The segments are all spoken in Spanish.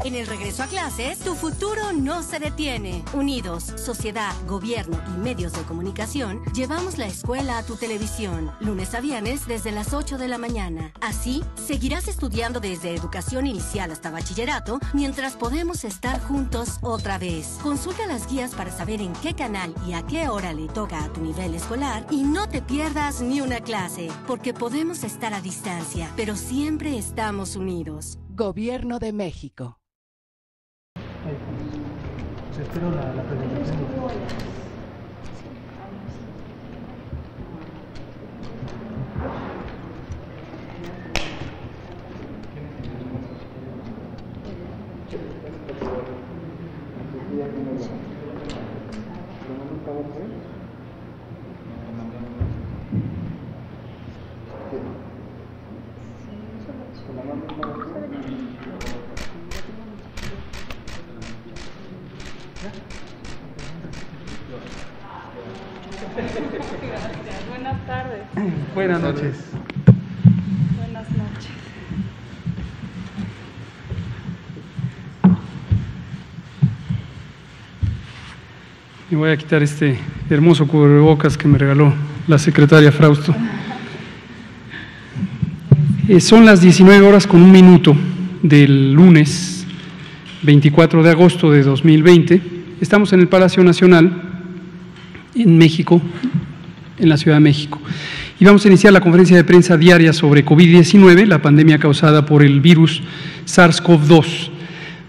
En el regreso a clases, tu futuro no se detiene. Unidos, sociedad, gobierno y medios de comunicación, llevamos la escuela a tu televisión, lunes a viernes desde las 8 de la mañana. Así, seguirás estudiando desde educación inicial hasta bachillerato, mientras podemos estar juntos otra vez. Consulta las guías para saber en qué canal y a qué hora le toca a tu nivel escolar y no te pierdas ni una clase, porque podemos estar a distancia, pero siempre estamos unidos. Gobierno de México. Se esperó la presentación. Gracias. Buenas tardes. Buenas noches. Buenas noches. Me voy a quitar este hermoso cubrebocas que me regaló la secretaria Frausto. Son las 19:01 del lunes 24 de agosto de 2020. Estamos en el Palacio Nacional, en México, en la Ciudad de México. Y vamos a iniciar la conferencia de prensa diaria sobre COVID-19, la pandemia causada por el virus SARS-CoV-2.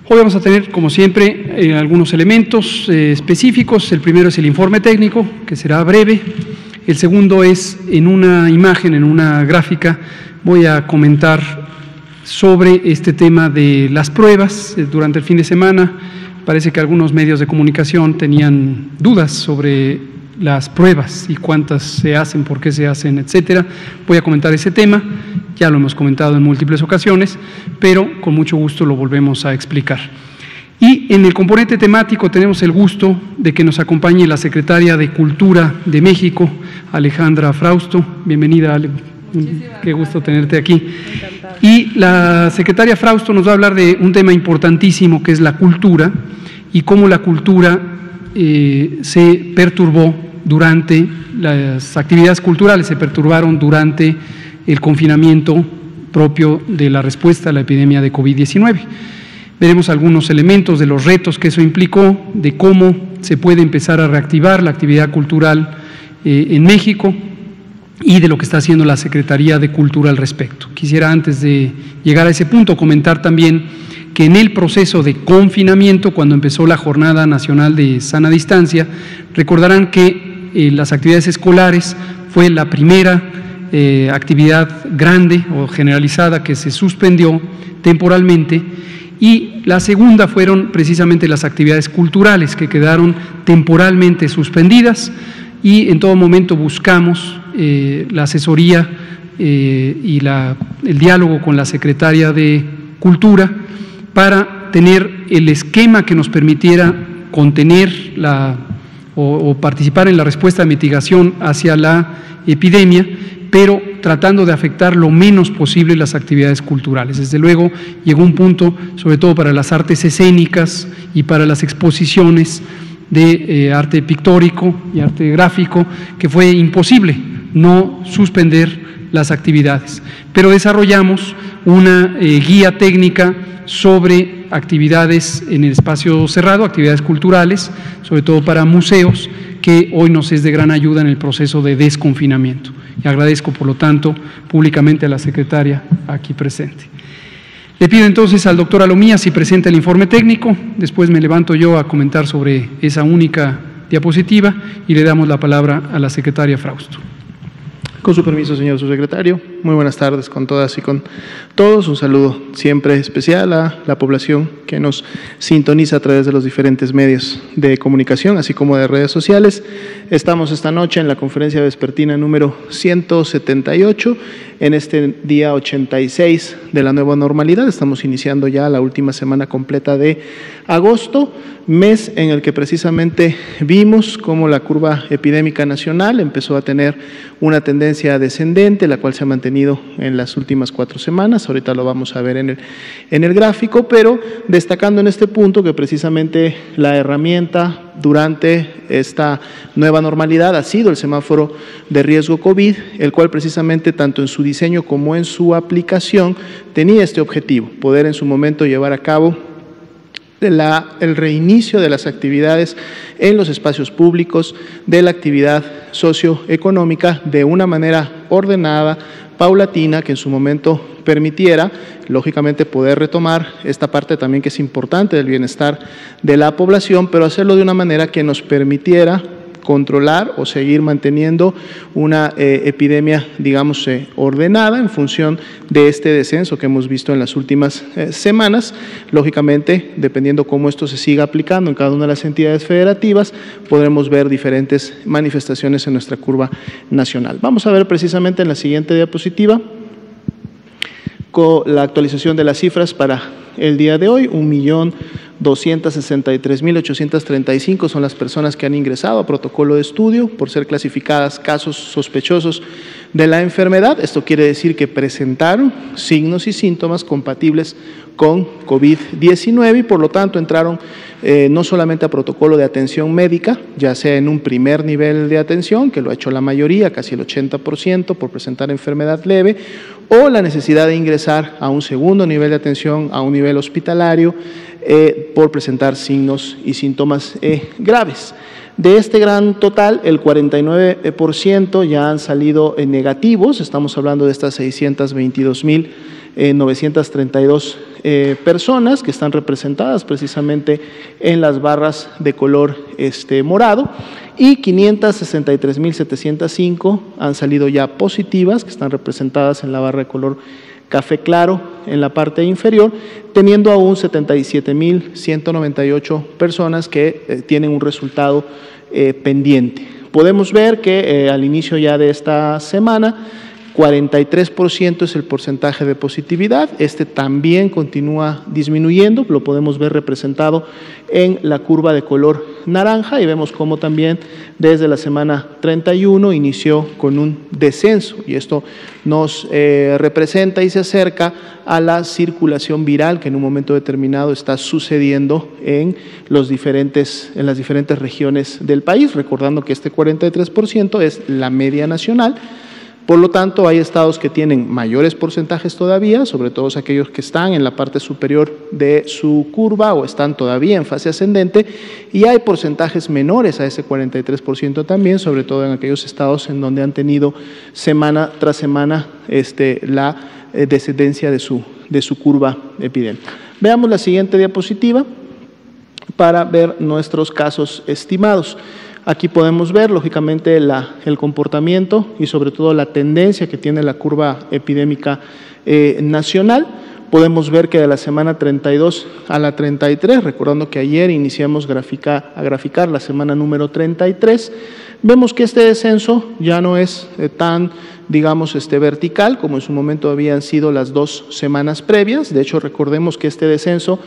Hoy vamos a tener, como siempre, algunos elementos específicos. El primero es el informe técnico, que será breve. El segundo es, en una imagen, en una gráfica, voy a comentar sobre este tema de las pruebas. Durante el fin de semana parece que algunos medios de comunicación tenían dudas sobre las pruebas y cuántas se hacen, por qué se hacen, etcétera. Voy a comentar ese tema, ya lo hemos comentado en múltiples ocasiones, pero con mucho gusto lo volvemos a explicar. Y en el componente temático tenemos el gusto de que nos acompañe la secretaria de Cultura de México, Alejandra Frausto. Bienvenida, Ale. Qué gusto tenerte aquí. Encantada. Y la secretaria Frausto nos va a hablar de un tema importantísimo que es la cultura y cómo la cultura se perturbó durante las actividades culturales, se perturbaron durante el confinamiento propio de la respuesta a la epidemia de COVID-19. Veremos algunos elementos de los retos que eso implicó, de cómo se puede empezar a reactivar la actividad cultural en México y de lo que está haciendo la Secretaría de Cultura al respecto. Quisiera, antes de llegar a ese punto, comentar también que en el proceso de confinamiento, cuando empezó la Jornada Nacional de Sana Distancia, recordarán que las actividades escolares fue la primera actividad grande o generalizada que se suspendió temporalmente, y la segunda fueron precisamente las actividades culturales que quedaron temporalmente suspendidas, y en todo momento buscamos la asesoría y el diálogo con la Secretaria de Cultura para tener el esquema que nos permitiera contener o participar en la respuesta de mitigación hacia la epidemia, pero tratando de afectar lo menos posible las actividades culturales. Desde luego llegó un punto, sobre todo para las artes escénicas y para las exposiciones de arte pictórico y arte gráfico, que fue imposible no suspender las actividades. Pero desarrollamos una guía técnica sobre actividades en el espacio cerrado, actividades culturales, sobre todo para museos, que hoy nos es de gran ayuda en el proceso de desconfinamiento. Y agradezco, por lo tanto, públicamente a la secretaria aquí presente. Le pido entonces al doctor Alomía si presenta el informe técnico, después me levanto yo a comentar sobre esa única diapositiva y le damos la palabra a la secretaria Frausto. Con su permiso, señor subsecretario, muy buenas tardes con todas y con todos. Un saludo siempre especial a la población que nos sintoniza a través de los diferentes medios de comunicación, así como de redes sociales. Estamos esta noche en la conferencia vespertina número 178, en este día 86 de la nueva normalidad. Estamos iniciando ya la última semana completa de agosto, mes en el que precisamente vimos cómo la curva epidémica nacional empezó a tener una tendencia descendente, la cual se ha mantenido tenido en las últimas 4 semanas. Ahorita lo vamos a ver en el gráfico, pero destacando en este punto que precisamente la herramienta durante esta nueva normalidad ha sido el semáforo de riesgo COVID, el cual precisamente tanto en su diseño como en su aplicación tenía este objetivo, poder en su momento llevar a cabo el reinicio de las actividades en los espacios públicos, de la actividad socioeconómica de una manera ordenada, paulatina, que en su momento permitiera, lógicamente, poder retomar esta parte también que es importante del bienestar de la población, pero hacerlo de una manera que nos permitiera controlar o seguir manteniendo una epidemia, digamos, ordenada en función de este descenso que hemos visto en las últimas semanas. Lógicamente, dependiendo cómo esto se siga aplicando en cada una de las entidades federativas, podremos ver diferentes manifestaciones en nuestra curva nacional. Vamos a ver precisamente en la siguiente diapositiva con la actualización de las cifras para el día de hoy. 1.263.835 son las personas que han ingresado a protocolo de estudio por ser clasificadas casos sospechosos de la enfermedad. Esto quiere decir que presentaron signos y síntomas compatibles con COVID-19 y por lo tanto entraron no solamente a protocolo de atención médica, ya sea en un primer nivel de atención, que lo ha hecho la mayoría, casi el 80% por presentar enfermedad leve, o la necesidad de ingresar a un segundo nivel de atención, a un nivel hospitalario, por presentar signos y síntomas graves. De este gran total, el 49% ya han salido negativos, estamos hablando de estas 622.932 personas que están representadas precisamente en las barras de color morado, y 563.705 han salido ya positivas, que están representadas en la barra de color café claro en la parte inferior, teniendo aún 77.198 personas que tienen un resultado pendiente. Podemos ver que al inicio ya de esta semana, 43% es el porcentaje de positividad. Este también continúa disminuyendo, lo podemos ver representado en la curva de color naranja y vemos cómo también desde la semana 31 inició con un descenso y esto nos representa y se acerca a la circulación viral que en un momento determinado está sucediendo en las diferentes regiones del país, recordando que este 43% es la media nacional. Por lo tanto, hay estados que tienen mayores porcentajes todavía, sobre todo aquellos que están en la parte superior de su curva o están todavía en fase ascendente, y hay porcentajes menores a ese 43% también, sobre todo en aquellos estados en donde han tenido semana tras semana la descendencia de su curva epidémica. Veamos la siguiente diapositiva para ver nuestros casos estimados. Aquí podemos ver, lógicamente, el comportamiento y sobre todo la tendencia que tiene la curva epidémica nacional. Podemos ver que de la semana 32 a la 33, recordando que ayer iniciamos a graficar la semana número 33, vemos que este descenso ya no es tan, digamos, vertical como en su momento habían sido las 2 semanas previas. De hecho, recordemos que este descenso,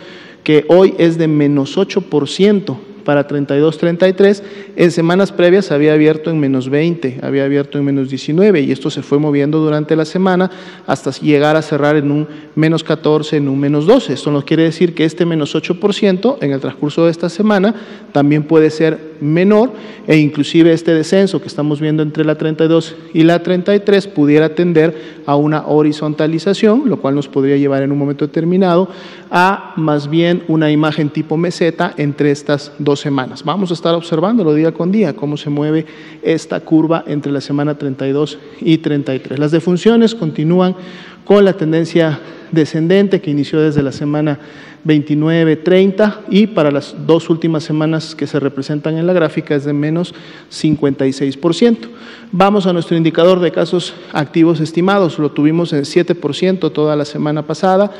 que hoy es de menos 8%, para 32-33, en semanas previas había abierto en menos 20, había abierto en menos 19 y esto se fue moviendo durante la semana hasta llegar a cerrar en un menos 14, en un menos 12. Esto nos quiere decir que este menos 8% en el transcurso de esta semana también puede ser menor e inclusive este descenso que estamos viendo entre la 32 y la 33 pudiera tender a una horizontalización, lo cual nos podría llevar en un momento determinado a más bien una imagen tipo meseta entre estas 2 semanas. Vamos a estar observándolo día con día, cómo se mueve esta curva entre la semana 32 y 33. Las defunciones continúan con la tendencia descendente que inició desde la semana 29-30 y para las 2 últimas semanas que se representan en la gráfica es de menos 56%. Vamos a nuestro indicador de casos activos estimados, lo tuvimos en 7% toda la semana pasada,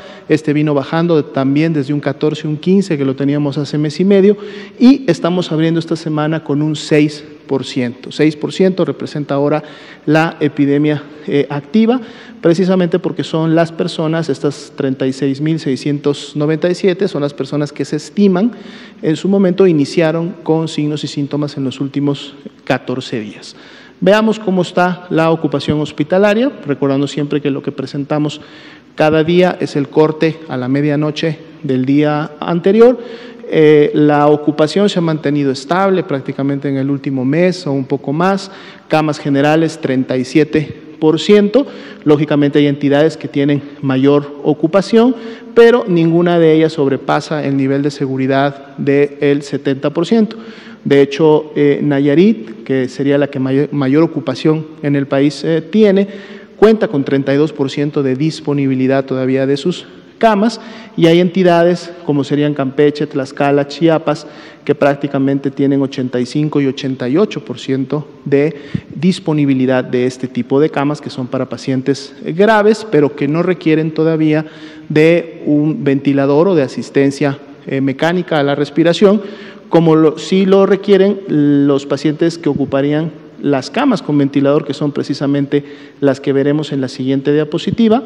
vino bajando también desde un 14, un 15 que lo teníamos hace mes y medio y estamos abriendo esta semana con un 6%. 6% representa ahora la epidemia activa, precisamente porque son las personas, estas 36.697, son las personas que se estiman en su momento iniciaron con signos y síntomas en los últimos 14 días. Veamos cómo está la ocupación hospitalaria, recordando siempre que lo que presentamos cada día es el corte a la medianoche del día anterior. La ocupación se ha mantenido estable prácticamente en el último mes o un poco más, camas generales 37%, lógicamente hay entidades que tienen mayor ocupación, pero ninguna de ellas sobrepasa el nivel de seguridad del 70%. De hecho, Nayarit, que sería la que mayor ocupación en el país tiene, cuenta con 32% de disponibilidad todavía de sus camas, y hay entidades como serían Campeche, Tlaxcala, Chiapas, que prácticamente tienen 85 y 88% de disponibilidad de este tipo de camas, que son para pacientes graves, pero que no requieren todavía de un ventilador o de asistencia mecánica a la respiración, como sí lo requieren los pacientes que ocuparían las camas con ventilador, que son precisamente las que veremos en la siguiente diapositiva.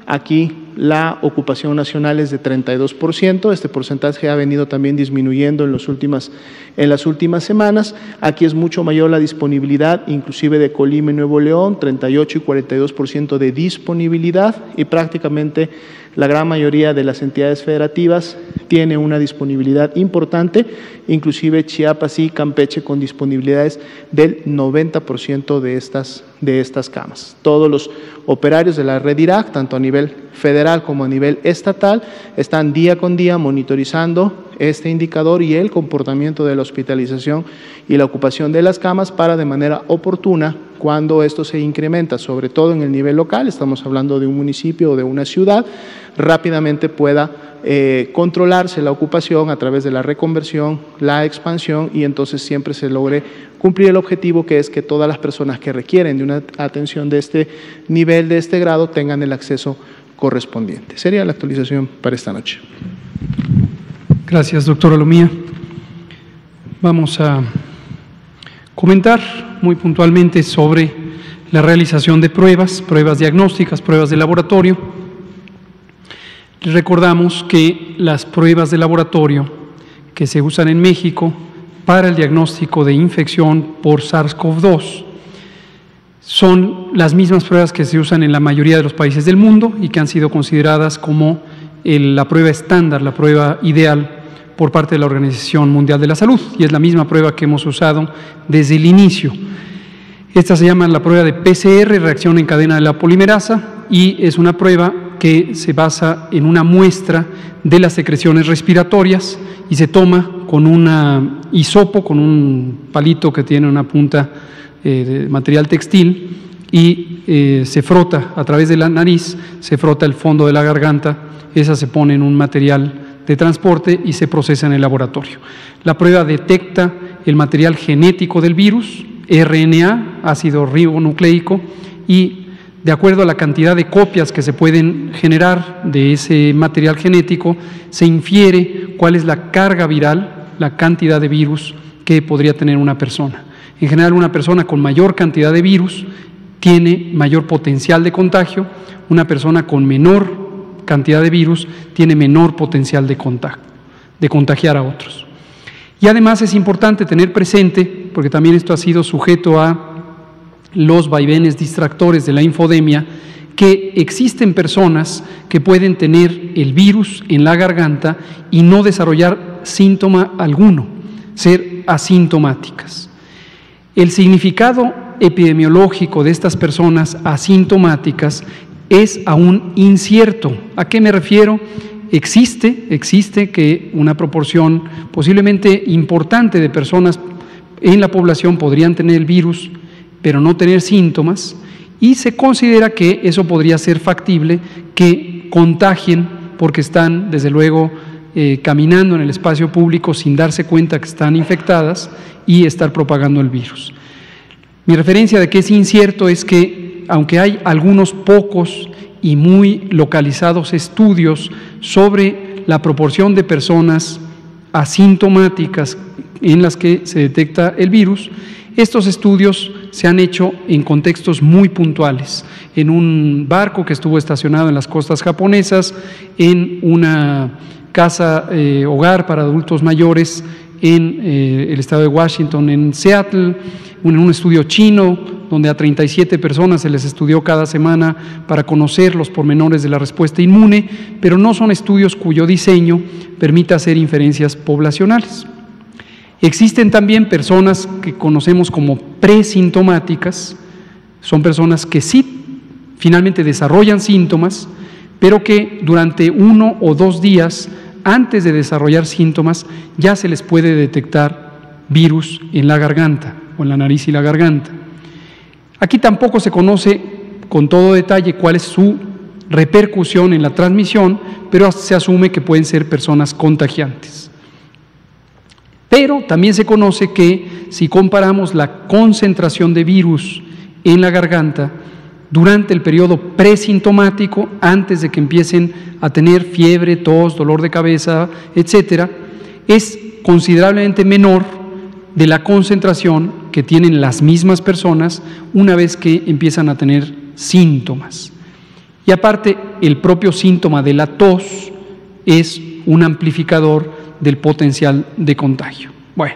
Aquí la ocupación nacional es de 32%, este porcentaje ha venido también disminuyendo en las últimas semanas. Aquí es mucho mayor la disponibilidad, inclusive de Colima y Nuevo León, 38 y 42% de disponibilidad, y prácticamente la gran mayoría de las entidades federativas tiene una disponibilidad importante, inclusive Chiapas y Campeche con disponibilidades del 90% de estas camas. Todos los operarios de la red IRAC, tanto a nivel federal como a nivel estatal, están día con día monitorizando este indicador y el comportamiento de la hospitalización y la ocupación de las camas para, de manera oportuna, cuando esto se incrementa, sobre todo en el nivel local, estamos hablando de un municipio o de una ciudad, rápidamente pueda controlarse la ocupación a través de la reconversión, la expansión, y entonces siempre se logre cumplir el objetivo, que es que todas las personas que requieren de una atención de este nivel, de este grado, tengan el acceso correspondiente. Sería la actualización para esta noche. Gracias, doctora Lomía. Vamos a comentar muy puntualmente sobre la realización de pruebas diagnósticas, pruebas de laboratorio. Recordamos que las pruebas de laboratorio que se usan en México para el diagnóstico de infección por SARS-CoV-2 son las mismas pruebas que se usan en la mayoría de los países del mundo y que han sido consideradas como la prueba estándar, la prueba ideal por parte de la Organización Mundial de la Salud, y es la misma prueba que hemos usado desde el inicio. Esta se llama la prueba de PCR, reacción en cadena de la polimerasa, y es una prueba que se basa en una muestra de las secreciones respiratorias y se toma con un hisopo, con un palito que tiene una punta de material textil, y se frota a través de la nariz, se frota el fondo de la garganta, esa se pone en un material de transporte y se procesa en el laboratorio. La prueba detecta el material genético del virus, RNA, ácido ribonucleico, y de acuerdo a la cantidad de copias que se pueden generar de ese material genético, se infiere cuál es la carga viral, la cantidad de virus que podría tener una persona. En general, una persona con mayor cantidad de virus tiene mayor potencial de contagio, una persona con menor cantidad de virus tiene menor potencial de contagiar a otros. Y además es importante tener presente, porque también esto ha sido sujeto a los vaivenes distractores de la infodemia, que existen personas que pueden tener el virus en la garganta y no desarrollar síntoma alguno, ser asintomáticas. El significado epidemiológico de estas personas asintomáticas es aún incierto. ¿A qué me refiero? Existe que una proporción posiblemente importante de personas en la población podrían tener el virus, pero no tener síntomas, y se considera que eso podría ser factible, que contagien porque están, desde luego, caminando en el espacio público sin darse cuenta que están infectadas y estar propagando el virus. Mi referencia de que es incierto es que, aunque hay algunos pocos y muy localizados estudios sobre la proporción de personas asintomáticas en las que se detecta el virus, estos estudios se han hecho en contextos muy puntuales, en un barco que estuvo estacionado en las costas japonesas, en una casa hogar para adultos mayores en el estado de Washington, en Seattle, en un estudio chino donde a 37 personas se les estudió cada semana para conocer los pormenores de la respuesta inmune, pero no son estudios cuyo diseño permita hacer inferencias poblacionales. Existen también personas que conocemos como presintomáticas, son personas que sí finalmente desarrollan síntomas, pero que durante 1 o 2 días antes de desarrollar síntomas ya se les puede detectar virus en la garganta o en la nariz y la garganta. Aquí tampoco se conoce con todo detalle cuál es su repercusión en la transmisión, pero se asume que pueden ser personas contagiantes. Pero también se conoce que si comparamos la concentración de virus en la garganta durante el periodo presintomático, antes de que empiecen a tener fiebre, tos, dolor de cabeza, etcétera, es considerablemente menor de la concentración que tienen las mismas personas una vez que empiezan a tener síntomas. Y aparte, el propio síntoma de la tos es un amplificador del potencial de contagio. Bueno,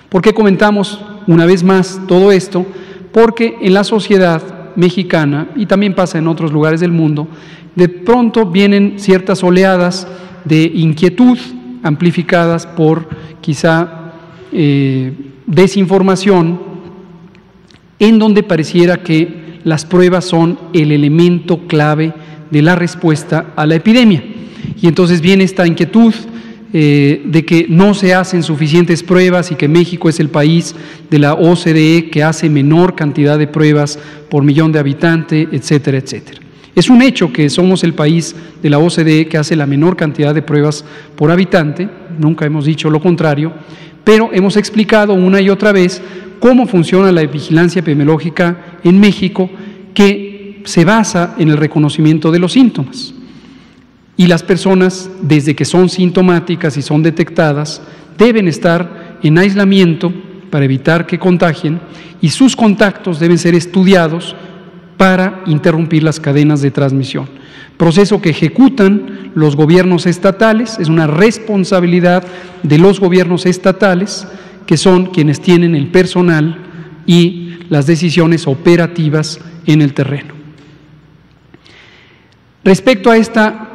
¿por qué comentamos una vez más todo esto? Porque en la sociedad mexicana, y también pasa en otros lugares del mundo, de pronto vienen ciertas oleadas de inquietud amplificadas por quizá desinformación, en donde pareciera que las pruebas son el elemento clave de la respuesta a la epidemia. Y entonces viene esta inquietud de que no se hacen suficientes pruebas y que México es el país de la OCDE que hace menor cantidad de pruebas por millón de habitantes, etcétera, etcétera. Es un hecho que somos el país de la OCDE que hace la menor cantidad de pruebas por habitante, nunca hemos dicho lo contrario, pero hemos explicado una y otra vez cómo funciona la vigilancia epidemiológica en México, que se basa en el reconocimiento de los síntomas. Y las personas, desde que son sintomáticas y son detectadas, deben estar en aislamiento para evitar que contagien, y sus contactos deben ser estudiados para interrumpir las cadenas de transmisión. Proceso que ejecutan los gobiernos estatales, es una responsabilidad de los gobiernos estatales, que son quienes tienen el personal y las decisiones operativas en el terreno. Respecto a esta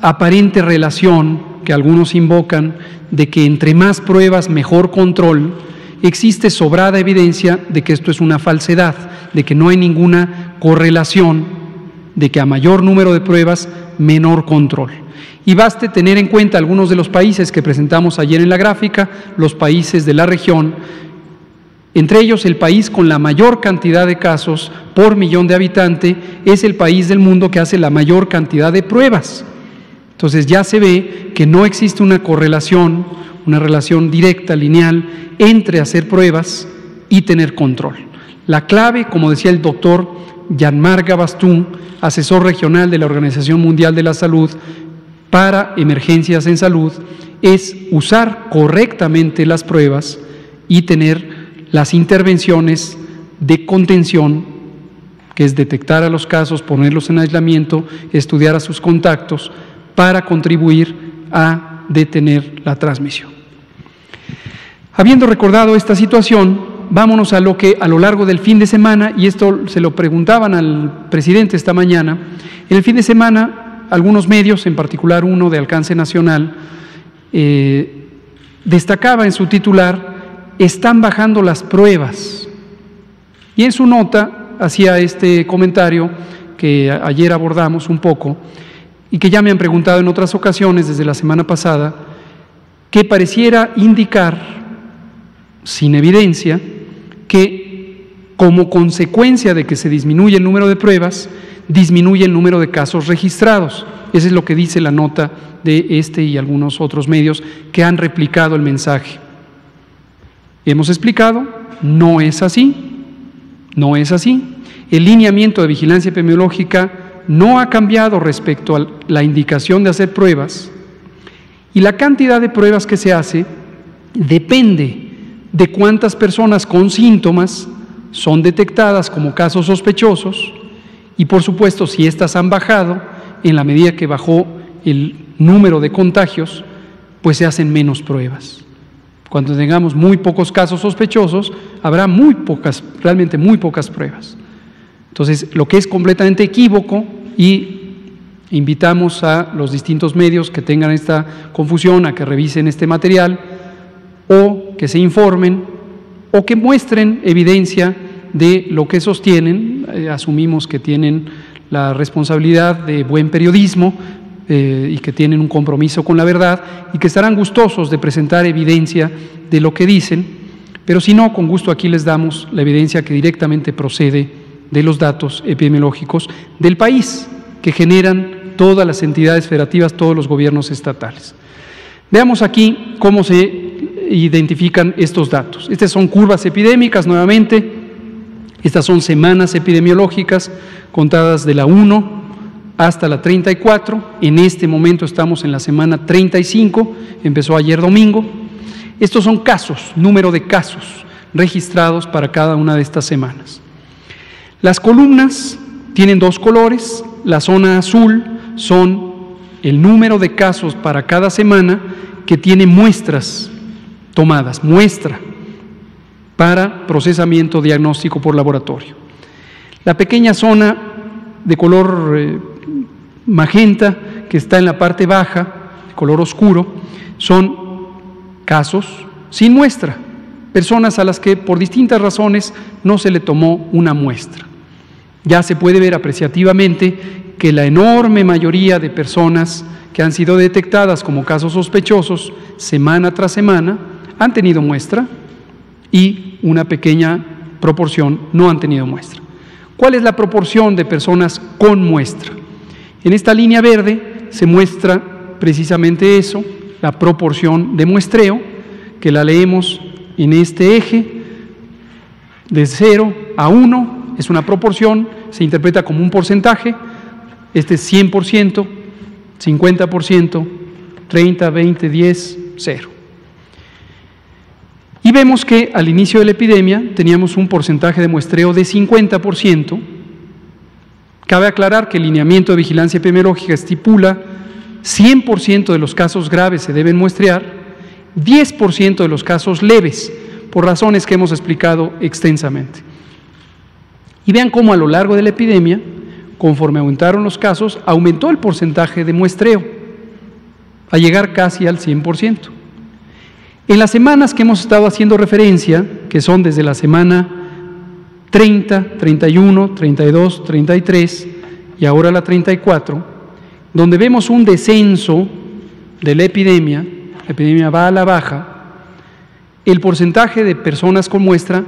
aparente relación que algunos invocan de que entre más pruebas mejor control, existe sobrada evidencia de que esto es una falsedad, de que no hay ninguna correlación, de que a mayor número de pruebas, menor control. Y baste tener en cuenta algunos de los países que presentamos ayer en la gráfica, los países de la región, entre ellos el país con la mayor cantidad de casos por millón de habitantes es el país del mundo que hace la mayor cantidad de pruebas. Entonces ya se ve que no existe una correlación, una relación directa, lineal, entre hacer pruebas y tener control. La clave, como decía el doctor Jean-Marc Gabastú, asesor regional de la Organización Mundial de la Salud para emergencias en salud, es usar correctamente las pruebas y tener las intervenciones de contención, que es detectar a los casos, ponerlos en aislamiento, estudiar a sus contactos, para contribuir a detener la transmisión. Habiendo recordado esta situación, vámonos a lo que a lo largo del fin de semana, y esto se lo preguntaban al presidente esta mañana, en el fin de semana algunos medios, en particular uno de alcance nacional, destacaba en su titular: están bajando las pruebas. Y en su nota hacía este comentario que ayer abordamos un poco, y que ya me han preguntado en otras ocasiones desde la semana pasada, que pareciera indicar, sin evidencia, que como consecuencia de que se disminuye el número de pruebas, disminuye el número de casos registrados. Eso es lo que dice la nota de este y algunos otros medios que han replicado el mensaje. Hemos explicado, no es así, no es así. El lineamiento de vigilancia epidemiológica no ha cambiado respecto a la indicación de hacer pruebas, y la cantidad de pruebas que se hace depende de cuántas personas con síntomas son detectadas como casos sospechosos, y por supuesto si éstas han bajado, en la medida que bajó el número de contagios, pues se hacen menos pruebas. Cuando tengamos muy pocos casos sospechosos, habrá realmente muy pocas pruebas. Entonces, lo que es completamente equívoco, y invitamos a los distintos medios que tengan esta confusión a que revisen este material, o que se informen, o que muestren evidencia de lo que sostienen. Asumimos que tienen la responsabilidad de buen periodismo y que tienen un compromiso con la verdad y que estarán gustosos de presentar evidencia de lo que dicen, pero si no, con gusto aquí les damos la evidencia que directamente procede de los datos epidemiológicos del país que generan todas las entidades federativas, todos los gobiernos estatales. Veamos aquí cómo se identifican estos datos. Estas son curvas epidémicas nuevamente, estas son semanas epidemiológicas contadas de la 1 hasta la 34, en este momento estamos en la semana 35, empezó ayer domingo. Estos son casos, número de casos registrados para cada una de estas semanas. Las columnas tienen dos colores, la zona azul son el número de casos para cada semana que tiene muestras tomadas, muestra para procesamiento diagnóstico por laboratorio. La pequeña zona de color magenta que está en la parte baja, de color oscuro, son casos sin muestra, personas a las que por distintas razones no se le tomó una muestra. Ya se puede ver apreciativamente que la enorme mayoría de personas que han sido detectadas como casos sospechosos semana tras semana han tenido muestra y una pequeña proporción no han tenido muestra. ¿Cuál es la proporción de personas con muestra? En esta línea verde se muestra precisamente eso, la proporción de muestreo, que la leemos en este eje, de 0 a 1, es una proporción, se interpreta como un porcentaje, este es 100%, 50%, 30, 20, 10, 0. Y vemos que al inicio de la epidemia teníamos un porcentaje de muestreo de 50%. Cabe aclarar que el lineamiento de vigilancia epidemiológica estipula 100% de los casos graves se deben muestrear, 10% de los casos leves, por razones que hemos explicado extensamente. Y vean cómo a lo largo de la epidemia, conforme aumentaron los casos, aumentó el porcentaje de muestreo, a llegar casi al 100%. En las semanas que hemos estado haciendo referencia, que son desde la semana 30, 31, 32, 33 y ahora la 34, donde vemos un descenso de la epidemia va a la baja, el porcentaje de personas con muestra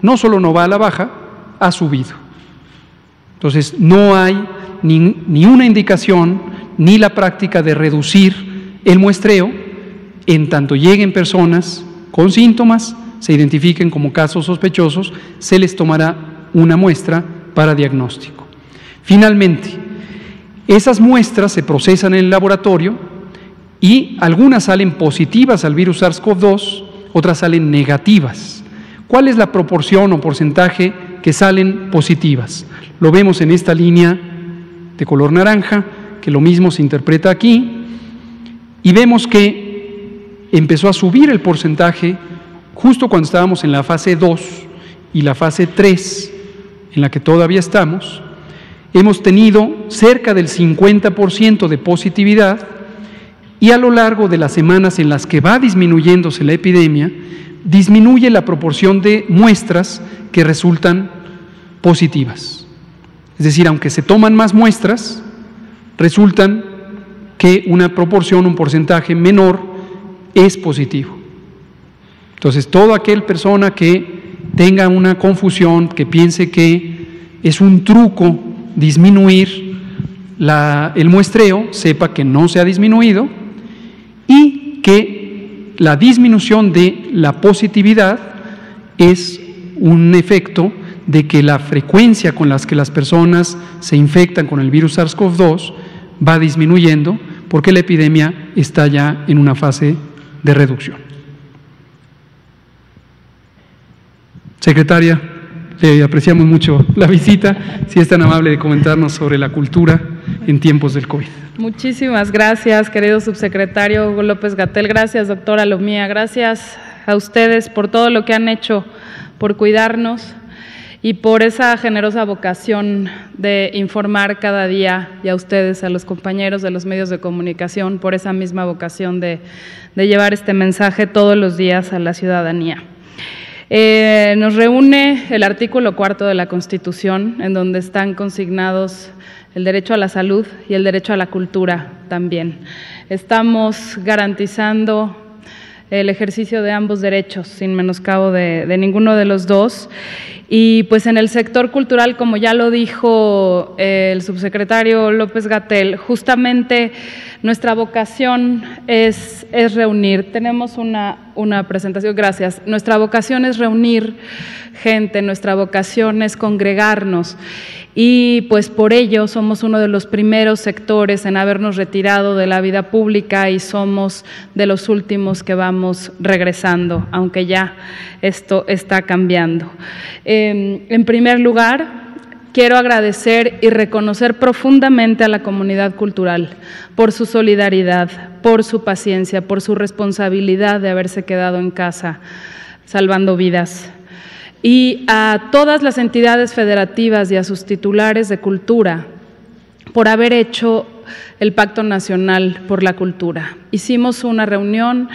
no solo no va a la baja, ha subido. Entonces, no hay ni una indicación ni la práctica de reducir el muestreo en tanto lleguen personas con síntomas, se identifiquen como casos sospechosos, se les tomará una muestra para diagnóstico. Finalmente, esas muestras se procesan en el laboratorio y algunas salen positivas al virus SARS-CoV-2, otras salen negativas. ¿Cuál es la proporción o porcentaje que salen positivas? Lo vemos en esta línea de color naranja, que lo mismo se interpreta aquí, y vemos que empezó a subir el porcentaje justo cuando estábamos en la fase 2 y la fase 3, en la que todavía estamos. Hemos tenido cerca del 50% de positividad y a lo largo de las semanas en las que va disminuyéndose la epidemia, disminuye la proporción de muestras que resultan positivas. Es decir, aunque se toman más muestras, resultan que una proporción, un porcentaje menor es positivo. Entonces, toda aquella persona que tenga una confusión, que piense que es un truco disminuir el muestreo, sepa que no se ha disminuido y que la disminución de la positividad es un efecto de que la frecuencia con las que las personas se infectan con el virus SARS-CoV-2 va disminuyendo porque la epidemia está ya en una fase de reducción. Secretaria, le apreciamos mucho la visita, si es tan amable de comentarnos sobre la cultura en tiempos del COVID. Muchísimas gracias, querido subsecretario Hugo López-Gatell, gracias doctora Lomía, gracias a ustedes por todo lo que han hecho, por cuidarnos y por esa generosa vocación de informar cada día, y a ustedes, a los compañeros de los medios de comunicación, por esa misma vocación de llevar este mensaje todos los días a la ciudadanía. Nos reúne el artículo 4 de la Constitución, en donde están consignados el derecho a la salud y el derecho a la cultura también. Estamos garantizando el ejercicio de ambos derechos, sin menoscabo de ninguno de los dos. Y pues en el sector cultural, como ya lo dijo el subsecretario López-Gatell, justamente nuestra vocación es reunir. Tenemos una presentación, gracias. Nuestra vocación es reunir gente, nuestra vocación es congregarnos. Y pues por ello somos uno de los primeros sectores en habernos retirado de la vida pública y somos de los últimos que vamos regresando, aunque ya esto está cambiando. En primer lugar, quiero agradecer y reconocer profundamente a la comunidad cultural por su solidaridad, por su paciencia, por su responsabilidad de haberse quedado en casa salvando vidas. Y a todas las entidades federativas y a sus titulares de cultura por haber hecho el Pacto Nacional por la Cultura. Hicimos una reunión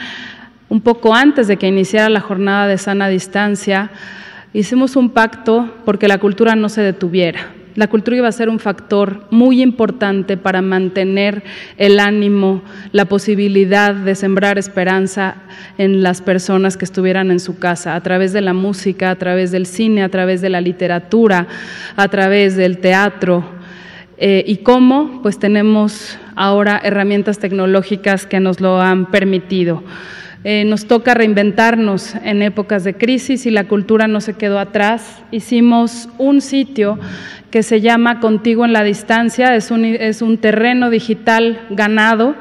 un poco antes de que iniciara la jornada de sana distancia. Hicimos un pacto porque la cultura no se detuviera. La cultura iba a ser un factor muy importante para mantener el ánimo, la posibilidad de sembrar esperanza en las personas que estuvieran en su casa, a través de la música, a través del cine, a través de la literatura, a través del teatro. ¿Y cómo? Pues tenemos ahora herramientas tecnológicas que nos lo han permitido. Nos toca reinventarnos en épocas de crisis y la cultura no se quedó atrás. Hicimos un sitio que se llama Contigo en la Distancia, es un terreno digital ganado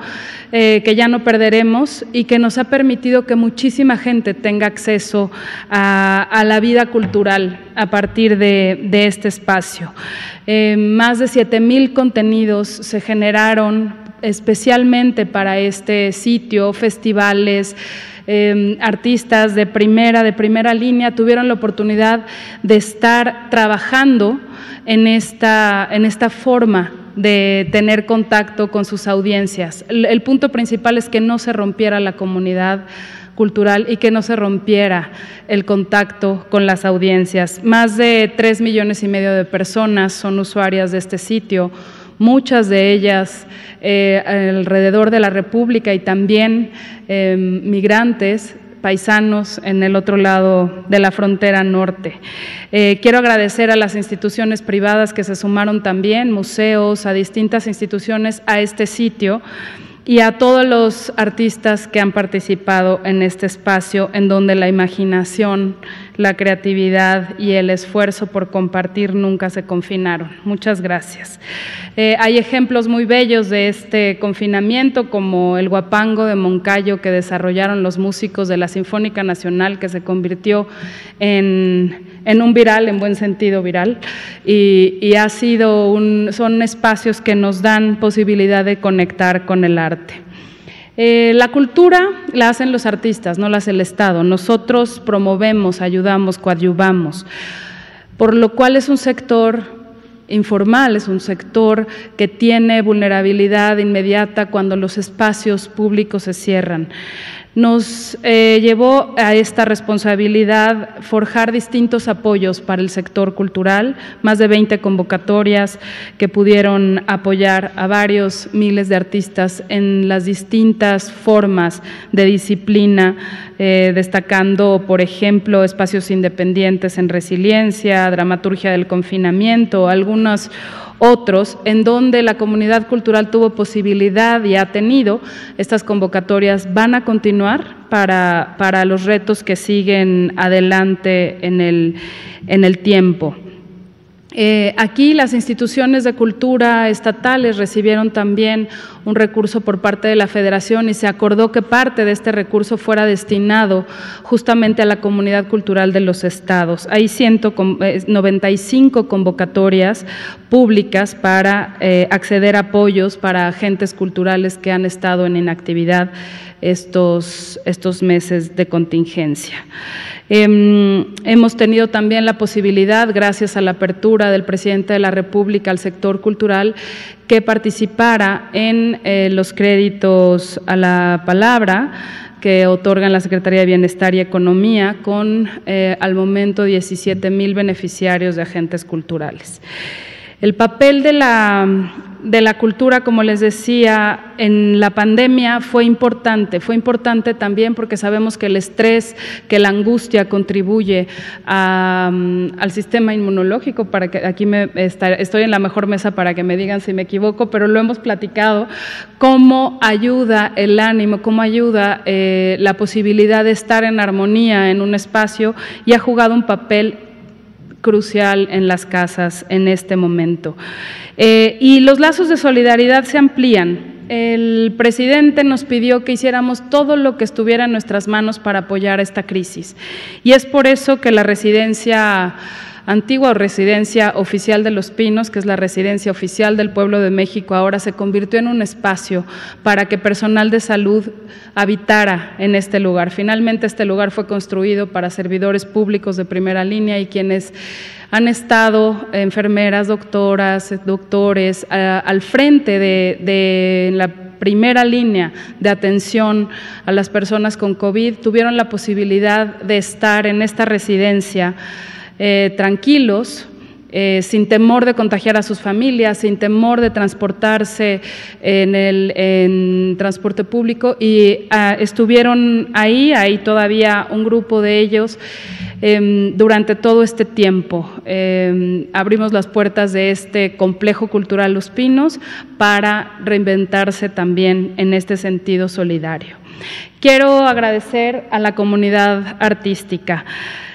que ya no perderemos y que nos ha permitido que muchísima gente tenga acceso a la vida cultural a partir de este espacio. Más de 7,000 contenidos se generaron especialmente para este sitio, festivales, artistas de primera línea tuvieron la oportunidad de estar trabajando en esta forma de tener contacto con sus audiencias. El punto principal es que no se rompiera la comunidad cultural y que no se rompiera el contacto con las audiencias. Más de 3,5 millones de personas son usuarias de este sitio, muchas de ellas alrededor de la República y también migrantes, paisanos en el otro lado de la frontera norte. Quiero agradecer a las instituciones privadas que se sumaron también, museos, a distintas instituciones a este sitio y a todos los artistas que han participado en este espacio en donde la imaginación, la creatividad y el esfuerzo por compartir nunca se confinaron. Muchas gracias. Hay ejemplos muy bellos de este confinamiento como el Huapango de Moncayo que desarrollaron los músicos de la Sinfónica Nacional que se convirtió en un viral, en buen sentido viral, y ha sido son espacios que nos dan posibilidad de conectar con el arte. La cultura la hacen los artistas, no la hace el Estado. Nosotros promovemos, ayudamos, coadyuvamos, por lo cual es un sector informal, es un sector que tiene vulnerabilidad inmediata cuando los espacios públicos se cierran. Nos llevó a esta responsabilidad forjar distintos apoyos para el sector cultural, más de 20 convocatorias que pudieron apoyar a varios miles de artistas en las distintas formas de disciplina, destacando, por ejemplo, espacios independientes en resiliencia, dramaturgia del confinamiento, algunos otros en donde la comunidad cultural tuvo posibilidad y ha tenido. Estas convocatorias van a continuar para los retos que siguen adelante en el tiempo. Aquí las instituciones de cultura estatales recibieron también un recurso por parte de la Federación y se acordó que parte de este recurso fuera destinado justamente a la comunidad cultural de los estados. Hay 195 convocatorias públicas para acceder a apoyos para agentes culturales que han estado en inactividad estos meses de contingencia. Hemos tenido también la posibilidad, gracias a la apertura del presidente de la República al sector cultural, que participara en los créditos a la palabra que otorgan la Secretaría de Bienestar y Economía, con al momento 17,000 beneficiarios de agentes culturales. El papel de la cultura, como les decía, en la pandemia fue importante también porque sabemos que el estrés, que la angustia contribuye al sistema inmunológico. Para que aquí estoy en la mejor mesa para que me digan si me equivoco, pero lo hemos platicado, cómo ayuda el ánimo, cómo ayuda la posibilidad de estar en armonía en un espacio, y ha jugado un papel crucial en las casas en este momento. Y los lazos de solidaridad se amplían. El presidente nos pidió que hiciéramos todo lo que estuviera en nuestras manos para apoyar esta crisis, y es por eso que la residencia antigua o residencia oficial de Los Pinos, que es la residencia oficial del pueblo de México, ahora se convirtió en un espacio para que personal de salud habitara en este lugar. Finalmente este lugar fue construido para servidores públicos de primera línea y quienes han estado, enfermeras, doctoras, doctores, al frente de la primera línea de atención a las personas con COVID, tuvieron la posibilidad de estar en esta residencia tranquilos, sin temor de contagiar a sus familias, sin temor de transportarse en transporte público, y estuvieron ahí todavía un grupo de ellos durante todo este tiempo. Abrimos las puertas de este complejo cultural Los Pinos para reinventarse también en este sentido solidario. Quiero agradecer a la comunidad artística.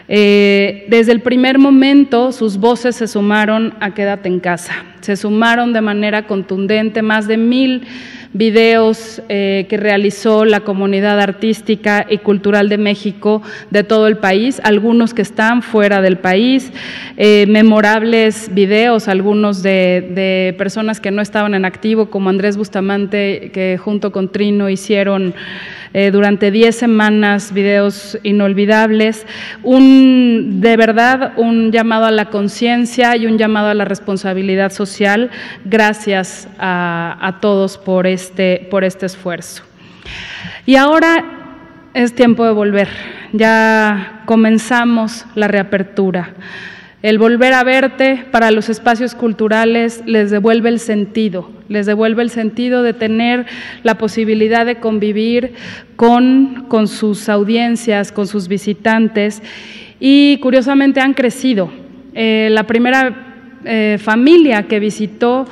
Desde el primer momento sus voces se sumaron a Quédate en Casa, se sumaron de manera contundente. Más de 1,000 videos que realizó la comunidad artística y cultural de México, de todo el país, algunos que están fuera del país, memorables videos, algunos de personas que no estaban en activo, como Andrés Bustamante, que junto con Trino hicieron durante 10 semanas videos inolvidables. De verdad, un llamado a la conciencia y un llamado a la responsabilidad social. Gracias a todos por este esfuerzo. Y ahora es tiempo de volver. Ya comenzamos la reapertura. El volver a verte para los espacios culturales les devuelve el sentido de tener la posibilidad de convivir con sus audiencias, con sus visitantes, y curiosamente han crecido. La primera familia que visitó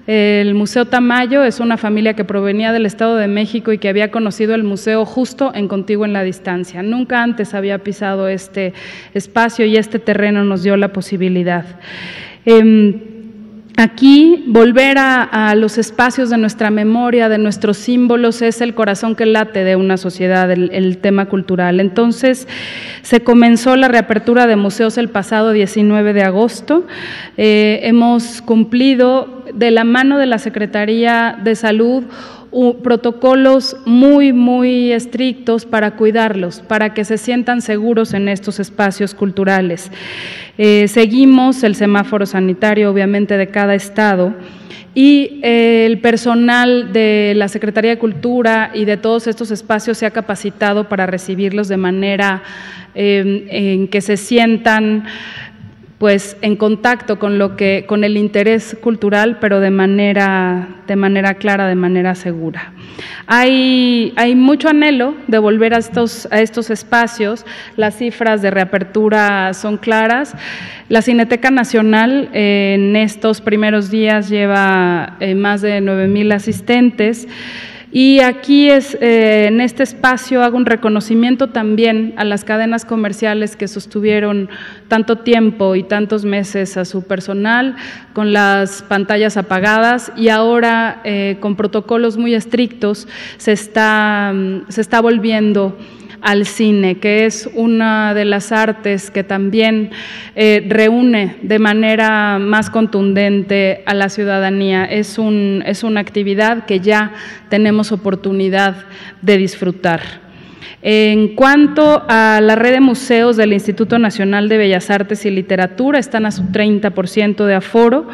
el Museo Tamayo es una familia que provenía del Estado de México y que había conocido el museo justo en Contigo en la Distancia. Nunca antes había pisado este espacio y este terreno nos dio la posibilidad. Aquí, volver a los espacios de nuestra memoria, de nuestros símbolos, es el corazón que late de una sociedad, el tema cultural. Entonces, se comenzó la reapertura de museos el pasado 19 de agosto. Hemos cumplido de la mano de la Secretaría de Salud protocolos muy estrictos para cuidarlos, para que se sientan seguros en estos espacios culturales. Seguimos el semáforo sanitario, obviamente, de cada estado, y el personal de la Secretaría de Cultura y de todos estos espacios se ha capacitado para recibirlos de manera en que se sientan pues en contacto con el interés cultural, pero de manera clara, de manera segura. Hay mucho anhelo de volver a estos espacios. Las cifras de reapertura son claras. La Cineteca Nacional en estos primeros días lleva más de 9,000 asistentes. Y aquí en este espacio hago un reconocimiento también a las cadenas comerciales que sostuvieron tanto tiempo y tantos meses a su personal con las pantallas apagadas, y ahora con protocolos muy estrictos se está volviendo al cine, que es una de las artes que también reúne de manera más contundente a la ciudadanía. Es una actividad que ya tenemos oportunidad de disfrutar. En cuanto a la red de museos del Instituto Nacional de Bellas Artes y Literatura, están a su 30% de aforo.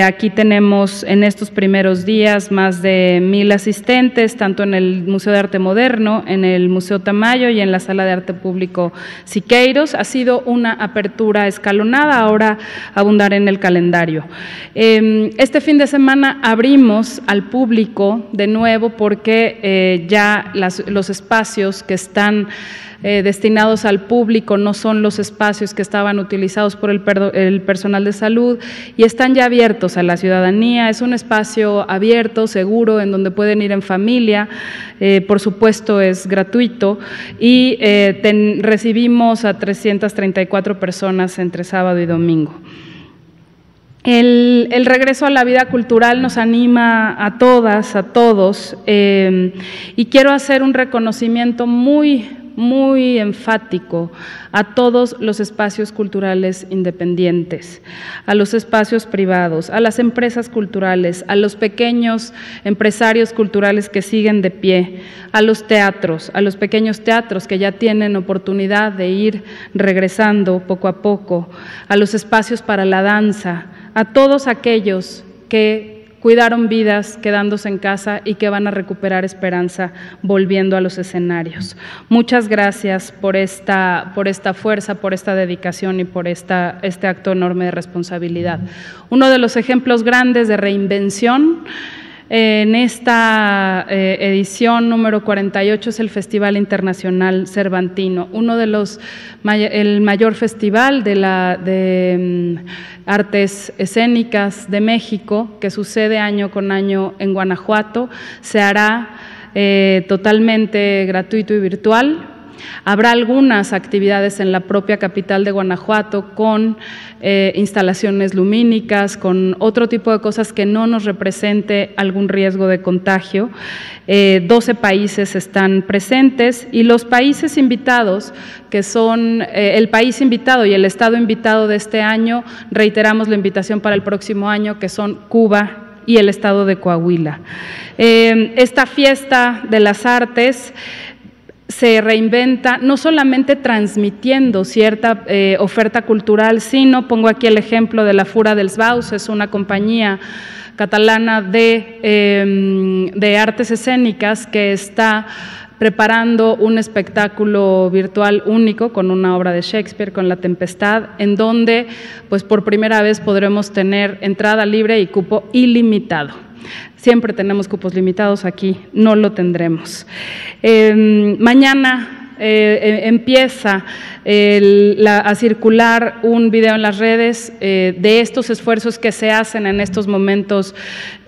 Aquí tenemos en estos primeros días más de 1,000 asistentes, tanto en el Museo de Arte Moderno, en el Museo Tamayo y en la Sala de Arte Público Siqueiros. Ha sido una apertura escalonada, ahora abundaré en el calendario. Este fin de semana abrimos al público de nuevo porque ya los espacios que están destinados al público no son los espacios que estaban utilizados por el personal de salud y están ya abiertos a la ciudadanía. Es un espacio abierto, seguro, en donde pueden ir en familia, por supuesto es gratuito y recibimos a 334 personas entre sábado y domingo. El regreso a la vida cultural nos anima a todas, a todos, y quiero hacer un reconocimiento muy enfático a todos los espacios culturales independientes, a los espacios privados, a las empresas culturales, a los pequeños empresarios culturales que siguen de pie, a los teatros, a los pequeños teatros que ya tienen oportunidad de ir regresando poco a poco, a los espacios para la danza, a todos aquellos que cuidaron vidas quedándose en casa y que van a recuperar esperanza volviendo a los escenarios. Muchas gracias por esta fuerza, por esta dedicación y por este acto enorme de responsabilidad. Uno de los ejemplos grandes de reinvención en esta edición número 48 es el Festival Internacional Cervantino, el mayor festival de artes escénicas de México, que sucede año con año en Guanajuato. Se hará totalmente gratuito y virtual. Habrá algunas actividades en la propia capital de Guanajuato con instalaciones lumínicas, con otro tipo de cosas que no nos represente algún riesgo de contagio. 12 países están presentes y los países invitados, que son el país invitado y el estado invitado de este año, reiteramos la invitación para el próximo año, que son Cuba y el estado de Coahuila. Esta fiesta de las artes se reinventa no solamente transmitiendo cierta oferta cultural, sino, pongo aquí el ejemplo de la Fura dels Baus, es una compañía catalana de artes escénicas que está preparando un espectáculo virtual único con una obra de Shakespeare, con La Tempestad, en donde pues por primera vez podremos tener entrada libre y cupo ilimitado. Siempre tenemos cupos limitados, aquí no lo tendremos. Mañana empieza a circular un video en las redes de estos esfuerzos que se hacen en estos momentos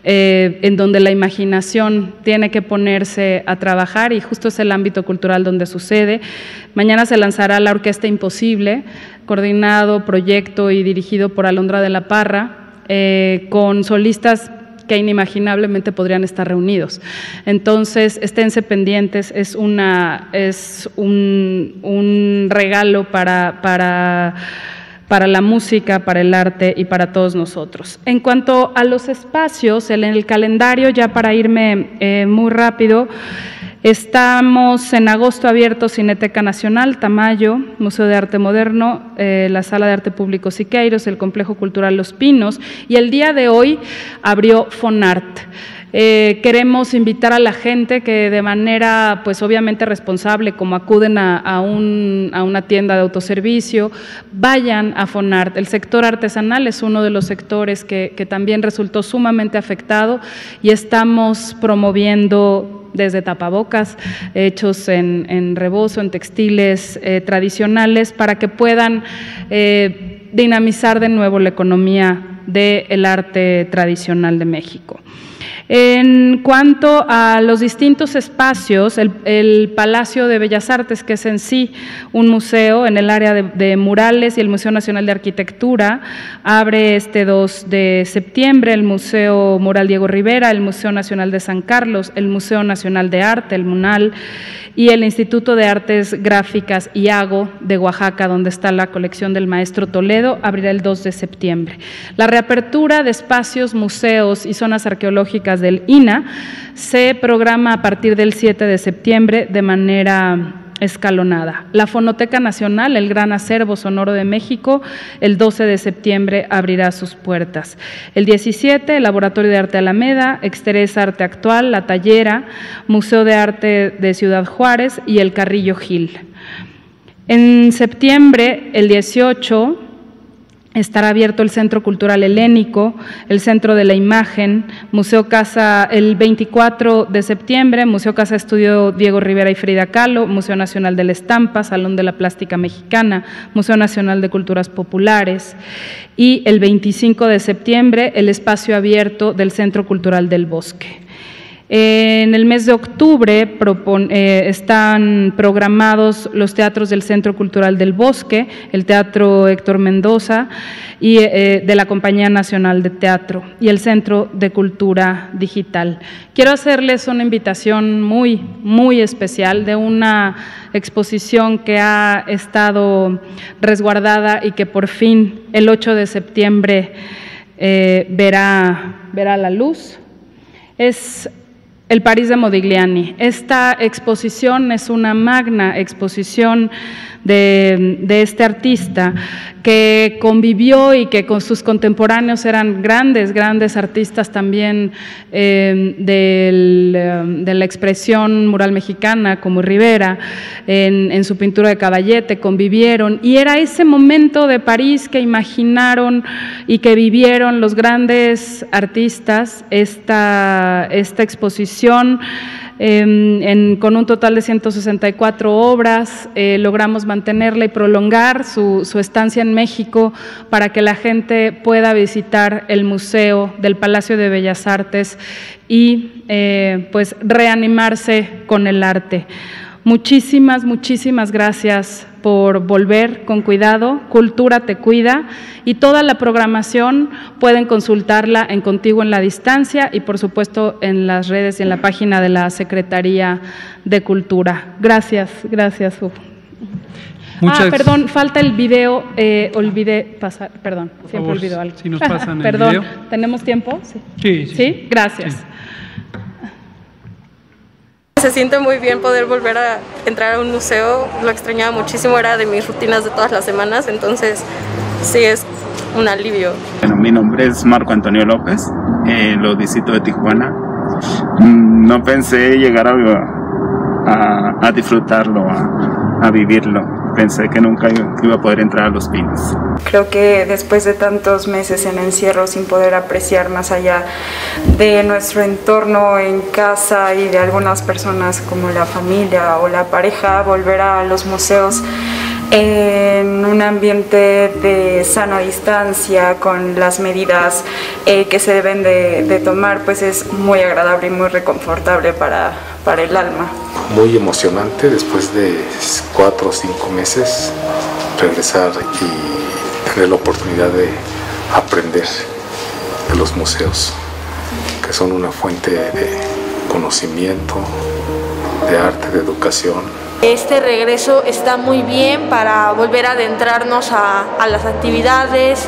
en donde la imaginación tiene que ponerse a trabajar y justo es el ámbito cultural donde sucede. Mañana se lanzará La Orquesta Imposible, coordinado, proyecto y dirigido por Alondra de la Parra, con solistas que inimaginablemente podrían estar reunidos. Entonces, esténse pendientes, es un regalo para la música, para el arte y para todos nosotros. En cuanto a los espacios, en el calendario, ya para irme muy rápido, estamos en agosto abiertos Cineteca Nacional, Tamayo, Museo de Arte Moderno, la Sala de Arte Público Siqueiros, el Complejo Cultural Los Pinos, y el día de hoy abrió Fonart. Queremos invitar a la gente que de manera, pues obviamente responsable, como acuden a una tienda de autoservicio, vayan a Fonart. El sector artesanal es uno de los sectores que también resultó sumamente afectado y estamos promoviendo desde tapabocas hechos en rebozo, en textiles tradicionales, para que puedan dinamizar de nuevo la economía del arte tradicional de México. En cuanto a los distintos espacios, el Palacio de Bellas Artes, que es en sí un museo en el área de murales, y el Museo Nacional de Arquitectura, abre este 2 de septiembre, el Museo Mural Diego Rivera, el Museo Nacional de San Carlos, el Museo Nacional de Arte, el MUNAL, y el Instituto de Artes Gráficas IAGO de Oaxaca, donde está la colección del maestro Toledo, abrirá el 2 de septiembre. La reapertura de espacios, museos y zonas arqueológicas del INAH se programa a partir del 7 de septiembre de manera escalonada. La Fonoteca Nacional, el Gran Acervo Sonoro de México, el 12 de septiembre abrirá sus puertas. El 17, el Laboratorio de Arte Alameda, Exterés Arte Actual, La Tallera, Museo de Arte de Ciudad Juárez y el Carrillo Gil. En septiembre, el 18, estará abierto el Centro Cultural Helénico, el Centro de la Imagen, Museo Casa, el 24 de septiembre, Museo Casa Estudio Diego Rivera y Frida Kahlo, Museo Nacional de la Estampa, Salón de la Plástica Mexicana, Museo Nacional de Culturas Populares, y el 25 de septiembre, el espacio abierto del Centro Cultural del Bosque. En el mes de octubre están programados los teatros del Centro Cultural del Bosque, el Teatro Héctor Mendoza y de la Compañía Nacional de Teatro y el Centro de Cultura Digital. Quiero hacerles una invitación muy especial de una exposición que ha estado resguardada y que por fin el 8 de septiembre verá la luz. Es el París de Modigliani. Esta exposición es una magna exposición de este artista que convivió y que con sus contemporáneos eran grandes artistas también de la expresión mural mexicana, como Rivera, en su pintura de Caballete, convivieron, y era ese momento de París que imaginaron y que vivieron los grandes artistas esta exposición. Con un total de 164 obras, logramos mantenerla y prolongar su estancia en México para que la gente pueda visitar el Museo del Palacio de Bellas Artes y pues reanimarse con el arte. Muchísimas gracias por volver con cuidado. Cultura te cuida, y toda la programación pueden consultarla en Contigo en la Distancia y por supuesto en las redes y en la página de la Secretaría de Cultura. Gracias. Perdón, falta el video, olvidé pasar, perdón, siempre olvido algo. Si nos pasan el perdón, video. ¿Tenemos tiempo? Sí. ¿Sí? Gracias. Sí. Se siente muy bien poder volver a entrar a un museo, lo extrañaba muchísimo, era de mis rutinas de todas las semanas, entonces sí es un alivio. Bueno, mi nombre es Marco Antonio López, lo visito de Tijuana. No pensé llegar a disfrutarlo, a vivirlo. Pensé que nunca iba a poder entrar a Los Pinos. Creo que después de tantos meses en encierro sin poder apreciar más allá de nuestro entorno en casa y de algunas personas como la familia o la pareja, volver a los museos en un ambiente de sana distancia, con las medidas que se deben de tomar, pues es muy agradable y muy reconfortable para el alma. Muy emocionante después de 4 o 5 meses regresar y tener la oportunidad de aprender de los museos, que son una fuente de conocimiento, de arte, de educación. Este regreso está muy bien para volver a adentrarnos a las actividades,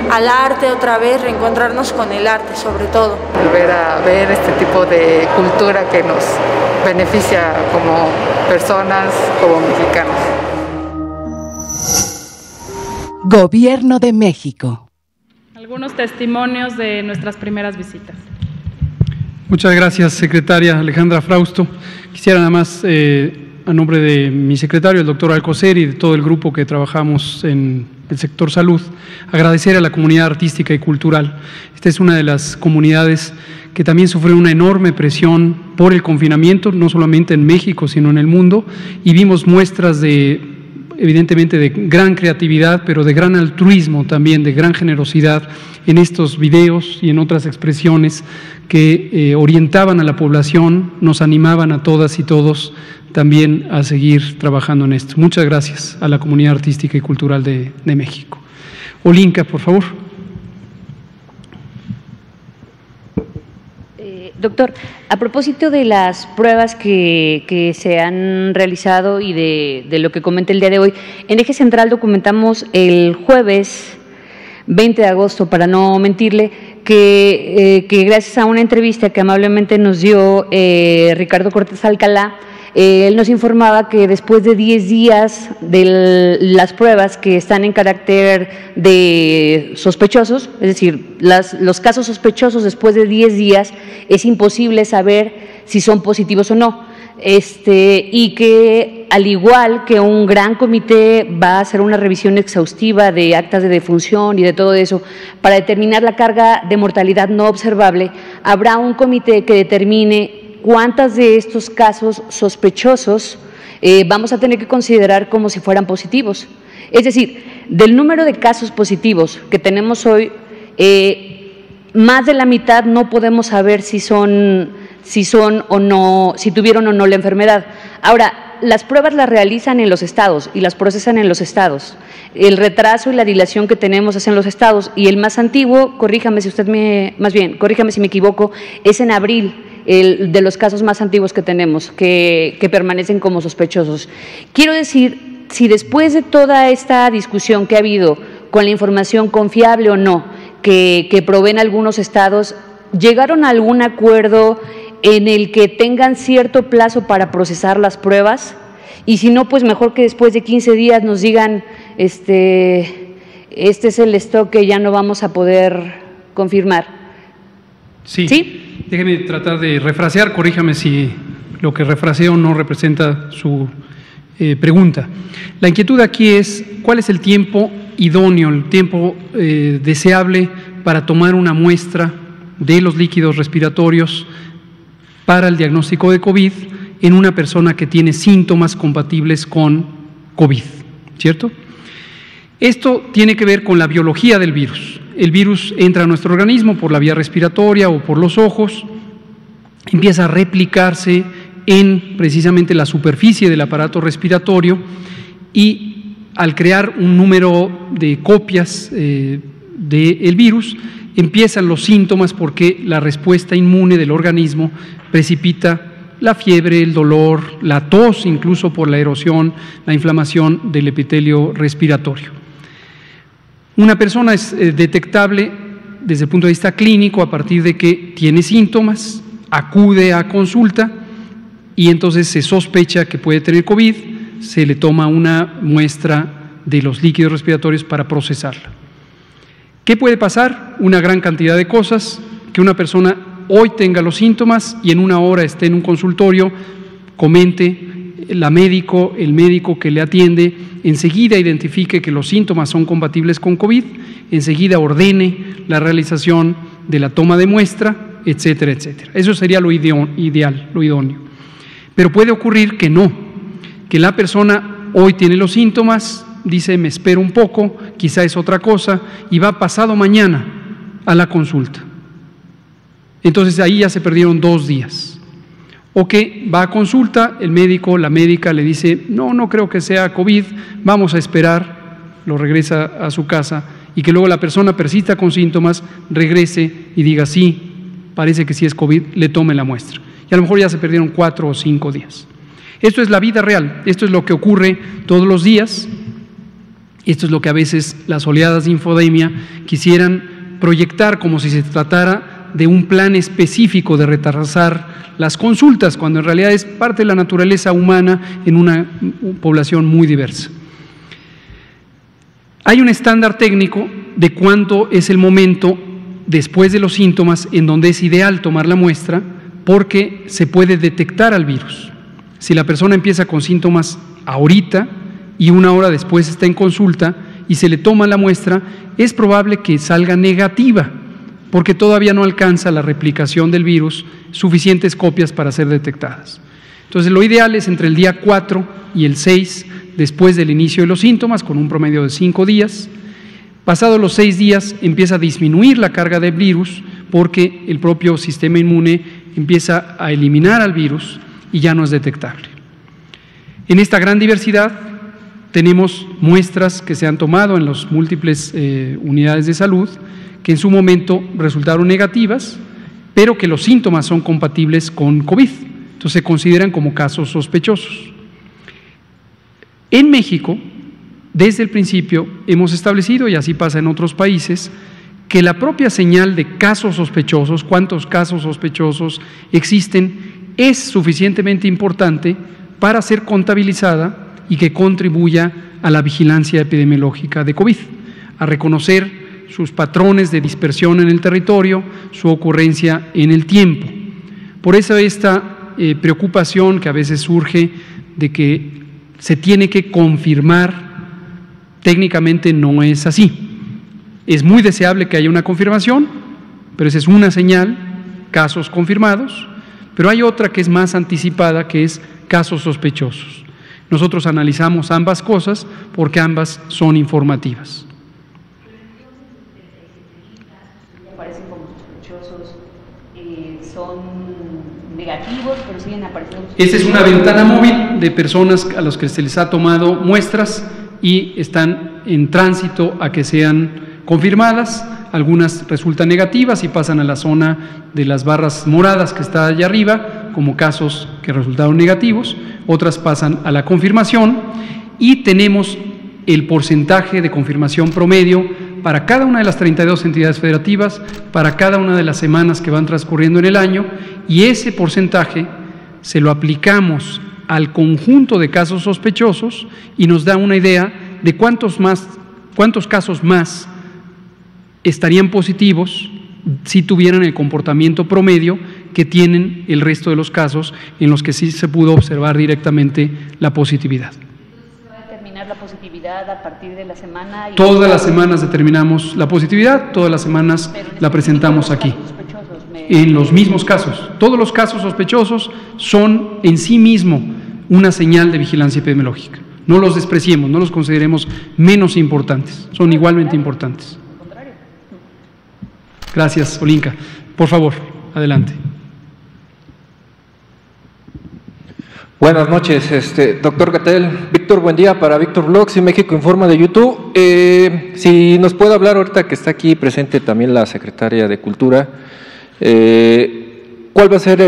al arte otra vez, reencontrarnos con el arte sobre todo. Volver a ver este tipo de cultura que nos beneficia como personas, como mexicanos. Gobierno de México. Algunos testimonios de nuestras primeras visitas. Muchas gracias, secretaria Alejandra Frausto. Quisiera nada más, a nombre de mi secretario, el doctor Alcocer, y de todo el grupo que trabajamos en el sector salud, agradecer a la comunidad artística y cultural. Esta es una de las comunidades que también sufrió una enorme presión por el confinamiento, no solamente en México, sino en el mundo, y vimos muestras de evidentemente de gran creatividad, pero de gran altruismo también, de gran generosidad en estos videos y en otras expresiones que orientaban a la población, nos animaban a todas y todos también a seguir trabajando en esto. Muchas gracias a la comunidad artística y cultural de México. Olinka, por favor. Doctor, a propósito de las pruebas que se han realizado y de lo que comenté el día de hoy, en Eje Central documentamos el jueves 20 de agosto, para no mentirle, que gracias a una entrevista que amablemente nos dio Ricardo Cortés Alcalá, él nos informaba que después de 10 días de las pruebas que están en carácter de sospechosos, es decir, los casos sospechosos después de 10 días es imposible saber si son positivos o no. Y que al igual que un gran comité va a hacer una revisión exhaustiva de actas de defunción y de todo eso para determinar la carga de mortalidad no observable, habrá un comité que determine cuántas de estos casos sospechosos vamos a tener que considerar como si fueran positivos. Es decir, del número de casos positivos que tenemos hoy, más de la mitad no podemos saber si son o no, si tuvieron o no la enfermedad. Ahora, las pruebas las realizan en los estados y las procesan en los estados. El retraso y la dilación que tenemos es en los estados, y el más antiguo, corríjame si me equivoco, es en abril, el de los casos más antiguos que tenemos, que permanecen como sospechosos. Quiero decir, si después de toda esta discusión que ha habido con la información confiable o no que proveen algunos estados, ¿llegaron a algún acuerdo en el que tengan cierto plazo para procesar las pruebas? Y si no, pues mejor que después de 15 días nos digan, este es el stock que ya no vamos a poder confirmar. ¿Sí? Déjeme tratar de refrasear, corríjame si lo que refraseo no representa su pregunta. La inquietud aquí es, ¿cuál es el tiempo idóneo, el tiempo deseable para tomar una muestra de los líquidos respiratorios para el diagnóstico de COVID en una persona que tiene síntomas compatibles con COVID, ¿cierto? Esto tiene que ver con la biología del virus. El virus entra a nuestro organismo por la vía respiratoria o por los ojos, empieza a replicarse en precisamente la superficie del aparato respiratorio y al crear un número de copias del virus, empiezan los síntomas porque la respuesta inmune del organismo precipita la fiebre, el dolor, la tos, incluso por la erosión, la inflamación del epitelio respiratorio. Una persona es detectable desde el punto de vista clínico a partir de que tiene síntomas, acude a consulta y entonces se sospecha que puede tener COVID, se le toma una muestra de los líquidos respiratorios para procesarla. ¿Qué puede pasar? Una gran cantidad de cosas, que una persona hoy tenga los síntomas y en una hora esté en un consultorio, comente, el médico que le atiende, enseguida identifique que los síntomas son compatibles con COVID, enseguida ordene la realización de la toma de muestra, etcétera, etcétera. Eso sería lo ideal, lo idóneo. Pero puede ocurrir que no, que la persona hoy tiene los síntomas, dice me espero un poco, quizá es otra cosa, y va pasado mañana a la consulta. Entonces ahí ya se perdieron 2 días. O que va a consulta, el médico, la médica le dice, no creo que sea COVID, vamos a esperar, lo regresa a su casa, y que luego la persona persista con síntomas, regrese y diga, sí, parece que sí es COVID, le tome la muestra. Y a lo mejor ya se perdieron 4 o 5 días. Esto es la vida real, esto es lo que ocurre todos los días, esto es lo que a veces las oleadas de infodemia quisieran proyectar como si se tratara de un plan específico de retrasar las consultas, cuando en realidad es parte de la naturaleza humana en una población muy diversa. Hay un estándar técnico de cuánto es el momento después de los síntomas en donde es ideal tomar la muestra porque se puede detectar al virus. Si la persona empieza con síntomas ahorita y 1 hora después está en consulta y se le toma la muestra, es probable que salga negativa, porque todavía no alcanza la replicación del virus suficientes copias para ser detectadas. Entonces, lo ideal es entre el día 4 y el 6 después del inicio de los síntomas, con un promedio de 5 días. Pasados los 6 días empieza a disminuir la carga del virus porque el propio sistema inmune empieza a eliminar al virus y ya no es detectable. En esta gran diversidad tenemos muestras que se han tomado en las múltiples unidades de salud que en su momento resultaron negativas, pero que los síntomas son compatibles con COVID, entonces se consideran como casos sospechosos. En México, desde el principio hemos establecido, y así pasa en otros países, que la propia señal de casos sospechosos, cuántos casos sospechosos existen, es suficientemente importante para ser contabilizada y que contribuya a la vigilancia epidemiológica de COVID, a reconocer sus patrones de dispersión en el territorio, su ocurrencia en el tiempo. Por eso esta preocupación que a veces surge de que se tiene que confirmar, técnicamente no es así. Es muy deseable que haya una confirmación, pero esa es una señal, casos confirmados, pero hay otra que es más anticipada, que es casos sospechosos. Nosotros analizamos ambas cosas porque ambas son informativas. Aparecen como sospechosos, son negativos, pero siguen apareciendo. Esta es una ventana móvil de personas a las que se les ha tomado muestras y están en tránsito a que sean confirmadas. Algunas resultan negativas y pasan a la zona de las barras moradas que está allá arriba, como casos que resultaron negativos, otras pasan a la confirmación y tenemos el porcentaje de confirmación promedio para cada una de las 32 entidades federativas, para cada una de las semanas que van transcurriendo en el año, y ese porcentaje se lo aplicamos al conjunto de casos sospechosos y nos da una idea de cuántos casos más estarían positivos si tuvieran el comportamiento promedio que tienen el resto de los casos en los que sí se pudo observar directamente la positividad. ¿Se va a determinar la positividad a partir de la semana? Todas las semanas determinamos la positividad, todas las semanas la presentamos aquí. En los mismos casos, todos los casos sospechosos son en sí mismo una señal de vigilancia epidemiológica. No los despreciemos, no los consideremos menos importantes, son igualmente importantes. Gracias, Olinka. Por favor, adelante. Buenas noches, doctor Gatell. Víctor, buen día para Víctor Vlogs y México Informa de YouTube. Si nos puede hablar ahorita que está aquí presente también la secretaria de Cultura, ¿cuál va a ser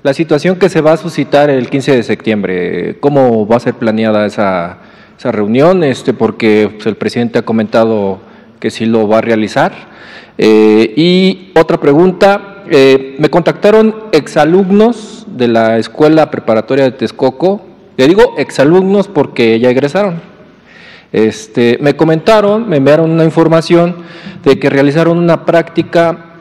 la situación que se va a suscitar el 15 de septiembre? ¿Cómo va a ser planeada esa reunión? Porque el presidente ha comentado que sí lo va a realizar. Y otra pregunta, me contactaron exalumnos de la Escuela Preparatoria de Texcoco. Le digo exalumnos porque ya egresaron. Me comentaron, me enviaron una información de que realizaron una práctica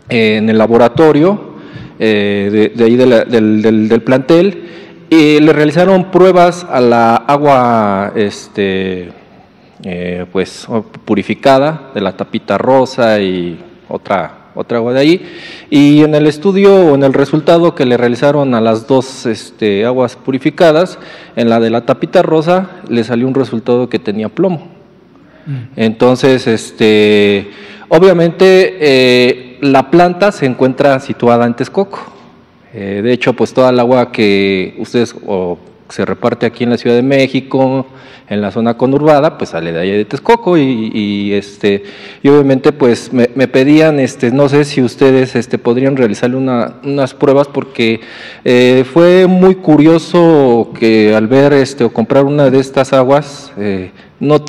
en el laboratorio de ahí del plantel y le realizaron pruebas a la agua purificada de la tapita rosa y otra agua de ahí, y en el estudio o en el resultado que le realizaron a las dos aguas purificadas, en la de la tapita rosa le salió un resultado que tenía plomo. Entonces, obviamente la planta se encuentra situada en Texcoco. De hecho, pues toda el agua que ustedes se reparte aquí en la Ciudad de México, en la zona conurbada, pues sale de allá de Texcoco y obviamente pues me pedían, no sé si ustedes podrían realizarle unas pruebas porque fue muy curioso que al ver o comprar una de estas aguas no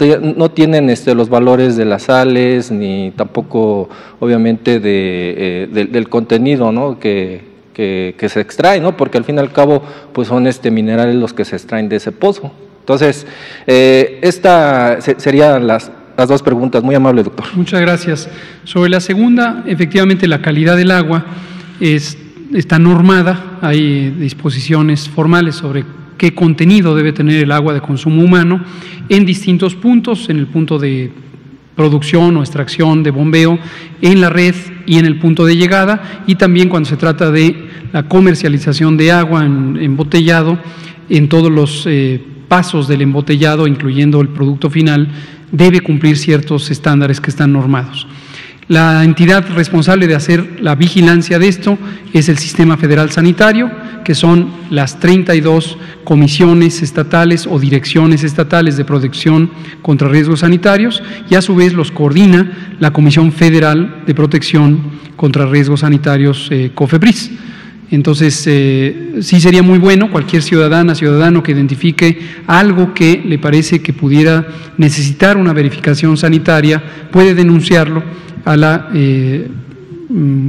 tienen los valores de las sales ni tampoco obviamente del contenido, ¿no? que se extrae, ¿no? Porque al fin y al cabo pues son minerales los que se extraen de ese pozo. Entonces, esta serían las dos preguntas. Muy amable, doctor. Muchas gracias. Sobre la segunda, efectivamente la calidad del agua está normada, hay disposiciones formales sobre qué contenido debe tener el agua de consumo humano en distintos puntos, en el punto de producción o extracción de bombeo en la red y en el punto de llegada, y también cuando se trata de la comercialización de agua embotellado en todos los pasos del embotellado, incluyendo el producto final, debe cumplir ciertos estándares que están normados. La entidad responsable de hacer la vigilancia de esto es el Sistema Federal Sanitario, que son las 32 comisiones estatales o direcciones estatales de protección contra riesgos sanitarios, y a su vez los coordina la Comisión Federal de Protección contra Riesgos Sanitarios, COFEPRIS. Entonces, sí sería muy bueno cualquier ciudadano que identifique algo que le parece que pudiera necesitar una verificación sanitaria, puede denunciarlo a la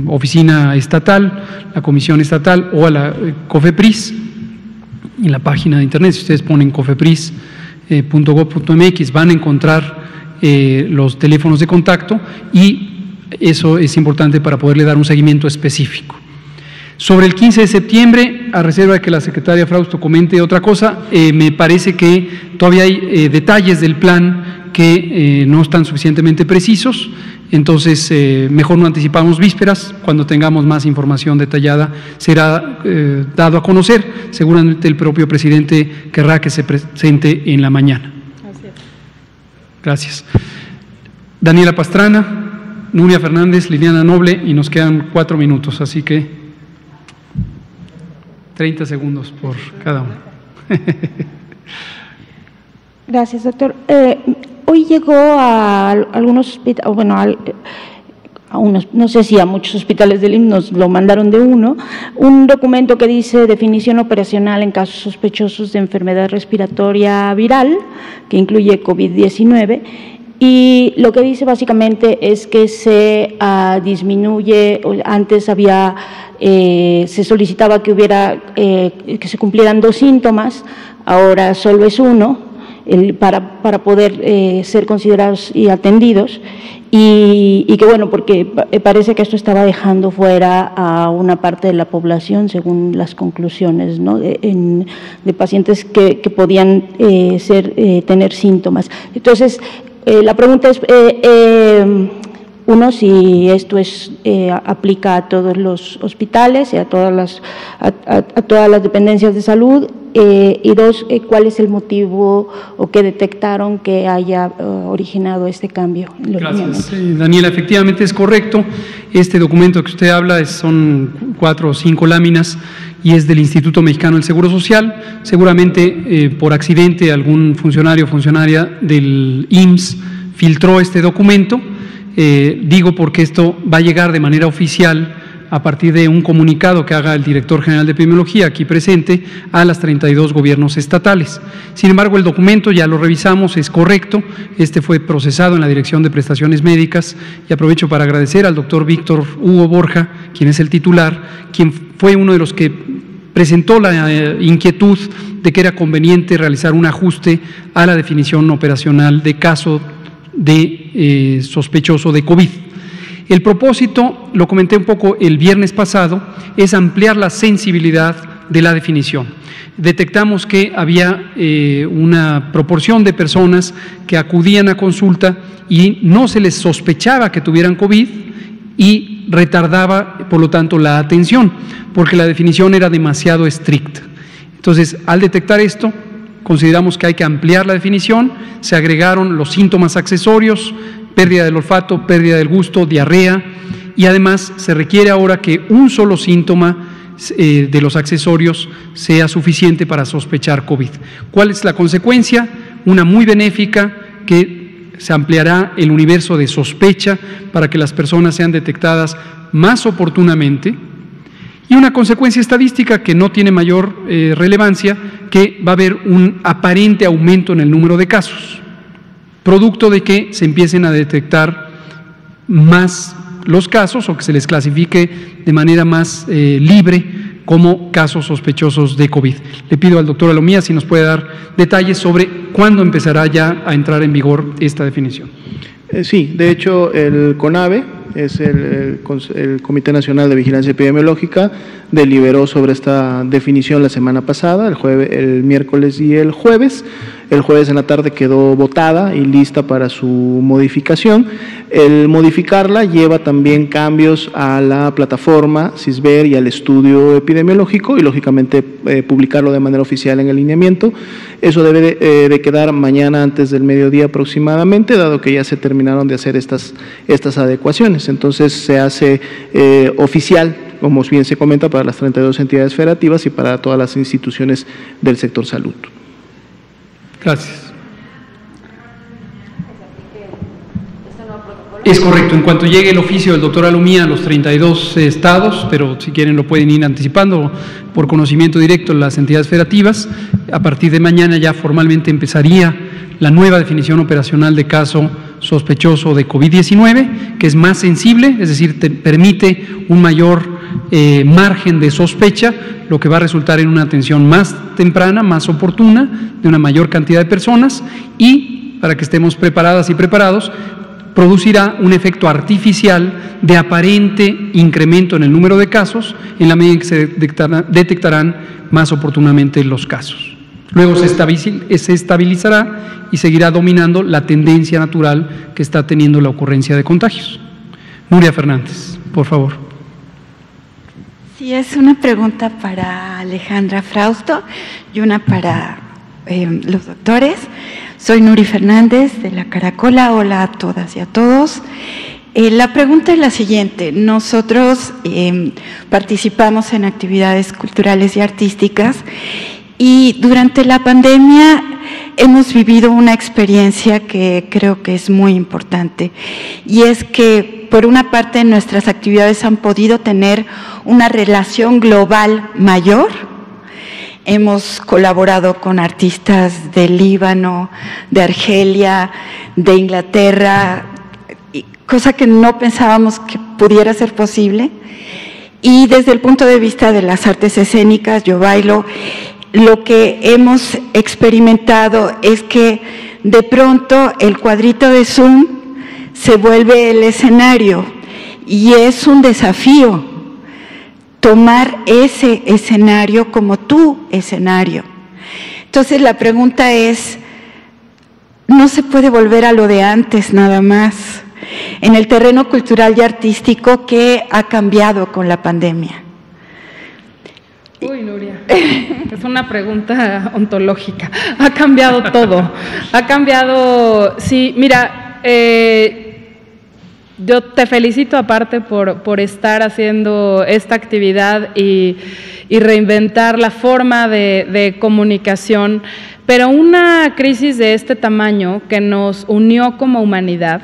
oficina estatal, la comisión estatal o a la COFEPRIS. En la página de internet, si ustedes ponen cofepris.gov.mx, van a encontrar los teléfonos de contacto, y eso es importante para poderle dar un seguimiento específico. Sobre el 15 de septiembre, a reserva de que la secretaria Frausto comente otra cosa, me parece que todavía hay detalles del plan que no están suficientemente precisos, entonces mejor no anticipamos vísperas. Cuando tengamos más información detallada será dado a conocer. Seguramente el propio presidente querrá que se presente en la mañana. Gracias. Daniela Pastrana, Nuria Fernández, Liliana Noble, y nos quedan 4 minutos, así que 30 segundos por cada uno. Gracias, doctor. Hoy llegó a algunos hospitales, bueno, a unos, no sé si a muchos hospitales del IMSS, nos lo mandaron de uno, un documento que dice definición operacional en casos sospechosos de enfermedad respiratoria viral, que incluye COVID-19, y lo que dice básicamente es que se disminuye, antes había, se solicitaba que hubiera, que se cumplieran 2 síntomas, ahora solo es uno, para poder ser considerados y atendidos, y que bueno, porque parece que esto estaba dejando fuera a una parte de la población, según las conclusiones, ¿no?, de pacientes que podían tener síntomas. Entonces, la pregunta es, uno, si esto aplica a todos los hospitales y a todas las dependencias de salud, y 2, ¿cuál es el motivo o qué detectaron que haya originado este cambio? Gracias, Daniela. Efectivamente es correcto. Este documento que usted habla son 4 o 5 láminas y es del Instituto Mexicano del Seguro Social. Seguramente por accidente algún funcionario o funcionaria del IMSS filtró este documento. Digo porque esto va a llegar de manera oficial a partir de un comunicado que haga el director general de epidemiología aquí presente a las 32 gobiernos estatales. Sin embargo, el documento ya lo revisamos, es correcto. Este fue procesado en la Dirección de Prestaciones Médicas, y aprovecho para agradecer al doctor Víctor Hugo Borja, quien es el titular, quien fue uno de los que presentó la inquietud de que era conveniente realizar un ajuste a la definición operacional de caso de sospechoso de COVID. El propósito, lo comenté un poco el viernes pasado, es ampliar la sensibilidad de la definición. Detectamos que había una proporción de personas que acudían a consulta y no se les sospechaba que tuvieran COVID y retardaba, por lo tanto, la atención, porque la definición era demasiado estricta. Entonces, al detectar esto, consideramos que hay que ampliar la definición, se agregaron los síntomas accesorios, pérdida del olfato, pérdida del gusto, diarrea, y además se requiere ahora que un solo síntoma de los accesorios sea suficiente para sospechar COVID. ¿Cuál es la consecuencia? Una muy benéfica, que se ampliará el universo de sospecha para que las personas sean detectadas más oportunamente, y una consecuencia estadística que no tiene mayor relevancia, que va a haber un aparente aumento en el número de casos, producto de que se empiecen a detectar más los casos o que se les clasifique de manera más libre como casos sospechosos de COVID. Le pido al doctor Alomía si nos puede dar detalles sobre cuándo empezará ya a entrar en vigor esta definición. Sí, de hecho el CONAVE es el Comité Nacional de Vigilancia Epidemiológica, deliberó sobre esta definición la semana pasada, el miércoles y el jueves. El jueves en la tarde quedó votada y lista para su modificación. El modificarla lleva también cambios a la plataforma CISBER y al estudio epidemiológico y lógicamente publicarlo de manera oficial en el lineamiento. Eso debe de quedar mañana antes del mediodía aproximadamente, dado que ya se terminaron de hacer estas adecuaciones. Entonces se hace oficial, como bien se comenta, para las 32 entidades federativas y para todas las instituciones del sector salud. Gracias. Es correcto, en cuanto llegue el oficio del doctor Alumía a los 32 estados, pero si quieren lo pueden ir anticipando por conocimiento directo de las entidades federativas, a partir de mañana ya formalmente empezaría la nueva definición operacional de caso sospechoso de COVID-19, que es más sensible, es decir, permite un mayor margen de sospecha, lo que va a resultar en una atención más temprana, más oportuna, de una mayor cantidad de personas y, para que estemos preparadas y preparados, producirá un efecto artificial de aparente incremento en el número de casos en la medida en que se detectarán más oportunamente los casos. Luego se estabilizará y seguirá dominando la tendencia natural que está teniendo la ocurrencia de contagios. Nuria Fernández, por favor. Sí, es una pregunta para Alejandra Frausto y una para los doctores. Soy Nuri Fernández de La Caracola. Hola a todas y a todos. La pregunta es la siguiente. Nosotros participamos en actividades culturales y artísticas y durante la pandemia hemos vivido una experiencia que creo que es muy importante, y es que por una parte nuestras actividades han podido tener una relación global mayor. Hemos colaborado con artistas del Líbano, de Argelia, de Inglaterra, cosa que no pensábamos que pudiera ser posible. Y desde el punto de vista de las artes escénicas, yo bailo, lo que hemos experimentado es que de pronto el cuadrito de Zoom se vuelve el escenario y es un desafío tomar ese escenario como tu escenario. Entonces la pregunta es, no se puede volver a lo de antes nada más. En el terreno cultural y artístico, ¿qué ha cambiado con la pandemia? Uy, Nuria, es una pregunta ontológica. Ha cambiado todo. Ha cambiado, sí, mira, yo te felicito aparte por estar haciendo esta actividad y reinventar la forma de comunicación, pero una crisis de este tamaño que nos unió como humanidad.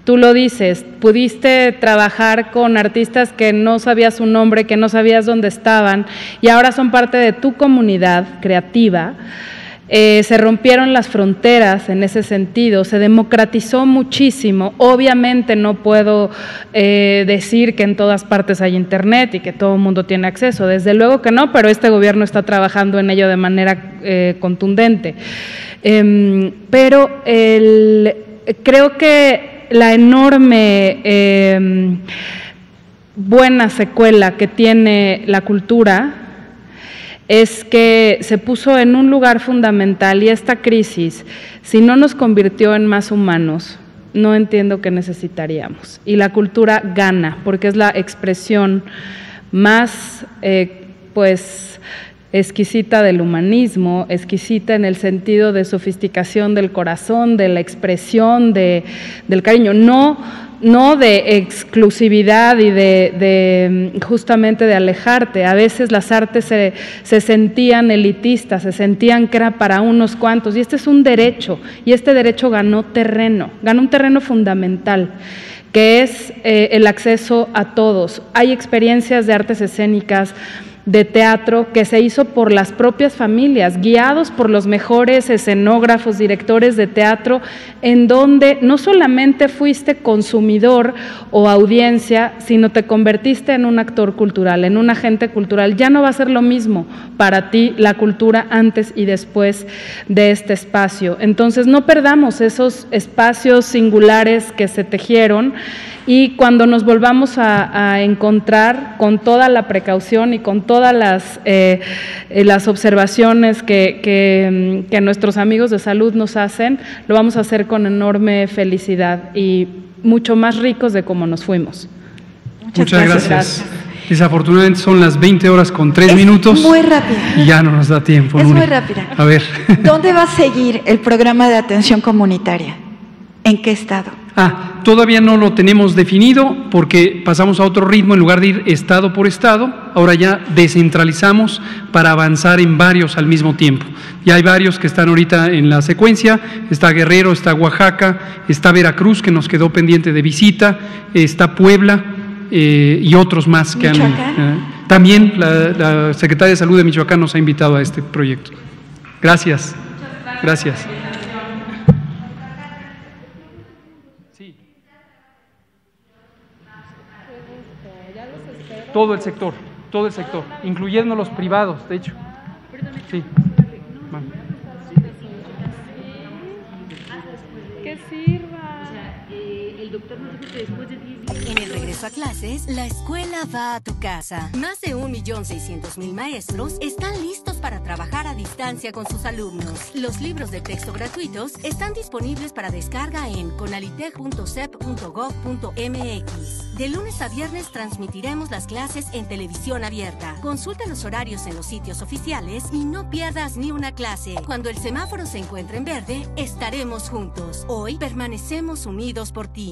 Tú lo dices, pudiste trabajar con artistas que no sabías su nombre, que no sabías dónde estaban y ahora son parte de tu comunidad creativa. Se rompieron las fronteras en ese sentido, se democratizó muchísimo. Obviamente no puedo decir que en todas partes hay internet y que todo el mundo tiene acceso, desde luego que no, pero este gobierno está trabajando en ello de manera contundente. Pero creo que la enorme buena secuela que tiene la cultura es que se puso en un lugar fundamental, y esta crisis, si no nos convirtió en más humanos, no entiendo qué necesitaríamos. Y la cultura gana, porque es la expresión más, pues, exquisita del humanismo, exquisita en el sentido de sofisticación del corazón, de la expresión del cariño, no de exclusividad y de justamente de alejarte. A veces las artes se sentían elitistas, se sentían que era para unos cuantos, y este es un derecho, y este derecho ganó un terreno fundamental, que es el acceso a todos. Hay experiencias de artes escénicas, de teatro, que se hizo por las propias familias, guiados por los mejores escenógrafos, directores de teatro, en donde no solamente fuiste consumidor o audiencia, sino te convertiste en un actor cultural, en un agente cultural. Ya no va a ser lo mismo para ti la cultura antes y después de este espacio. Entonces no perdamos esos espacios singulares que se tejieron, y cuando nos volvamos a encontrar con toda la precaución y con todas las observaciones que nuestros amigos de salud nos hacen, lo vamos a hacer con enorme felicidad y mucho más ricos de como nos fuimos. Muchas gracias. Desafortunadamente son las 20 horas con 3 minutos. Muy rápida. Y ya no nos da tiempo. Es Nuri. muy rápida. A ver. ¿Dónde va a seguir el programa de atención comunitaria? ¿En qué estado? Todavía no lo tenemos definido porque pasamos a otro ritmo en lugar de ir estado por estado. Ahora ya descentralizamos para avanzar en varios al mismo tiempo. Ya hay varios que están ahorita en la secuencia. Está Guerrero, está Oaxaca, está Veracruz, que nos quedó pendiente de visita, está Puebla y otros más que han... También la Secretaría de Salud de Michoacán nos ha invitado a este proyecto. Gracias. Gracias. Todo el sector, incluyendo los privados, de hecho. Sí. Que sirva. El doctor nos dijo que después de 10 días... En el regreso a clases, la escuela va a tu casa. Más de 1.600.000 maestros están listos para trabajar a distancia con sus alumnos. Los libros de texto gratuitos están disponibles para descarga en conalitec.cep.gov.mx. De lunes a viernes transmitiremos las clases en televisión abierta. Consulta los horarios en los sitios oficiales y no pierdas ni una clase. Cuando el semáforo se encuentre en verde, estaremos juntos. Hoy permanecemos unidos por ti.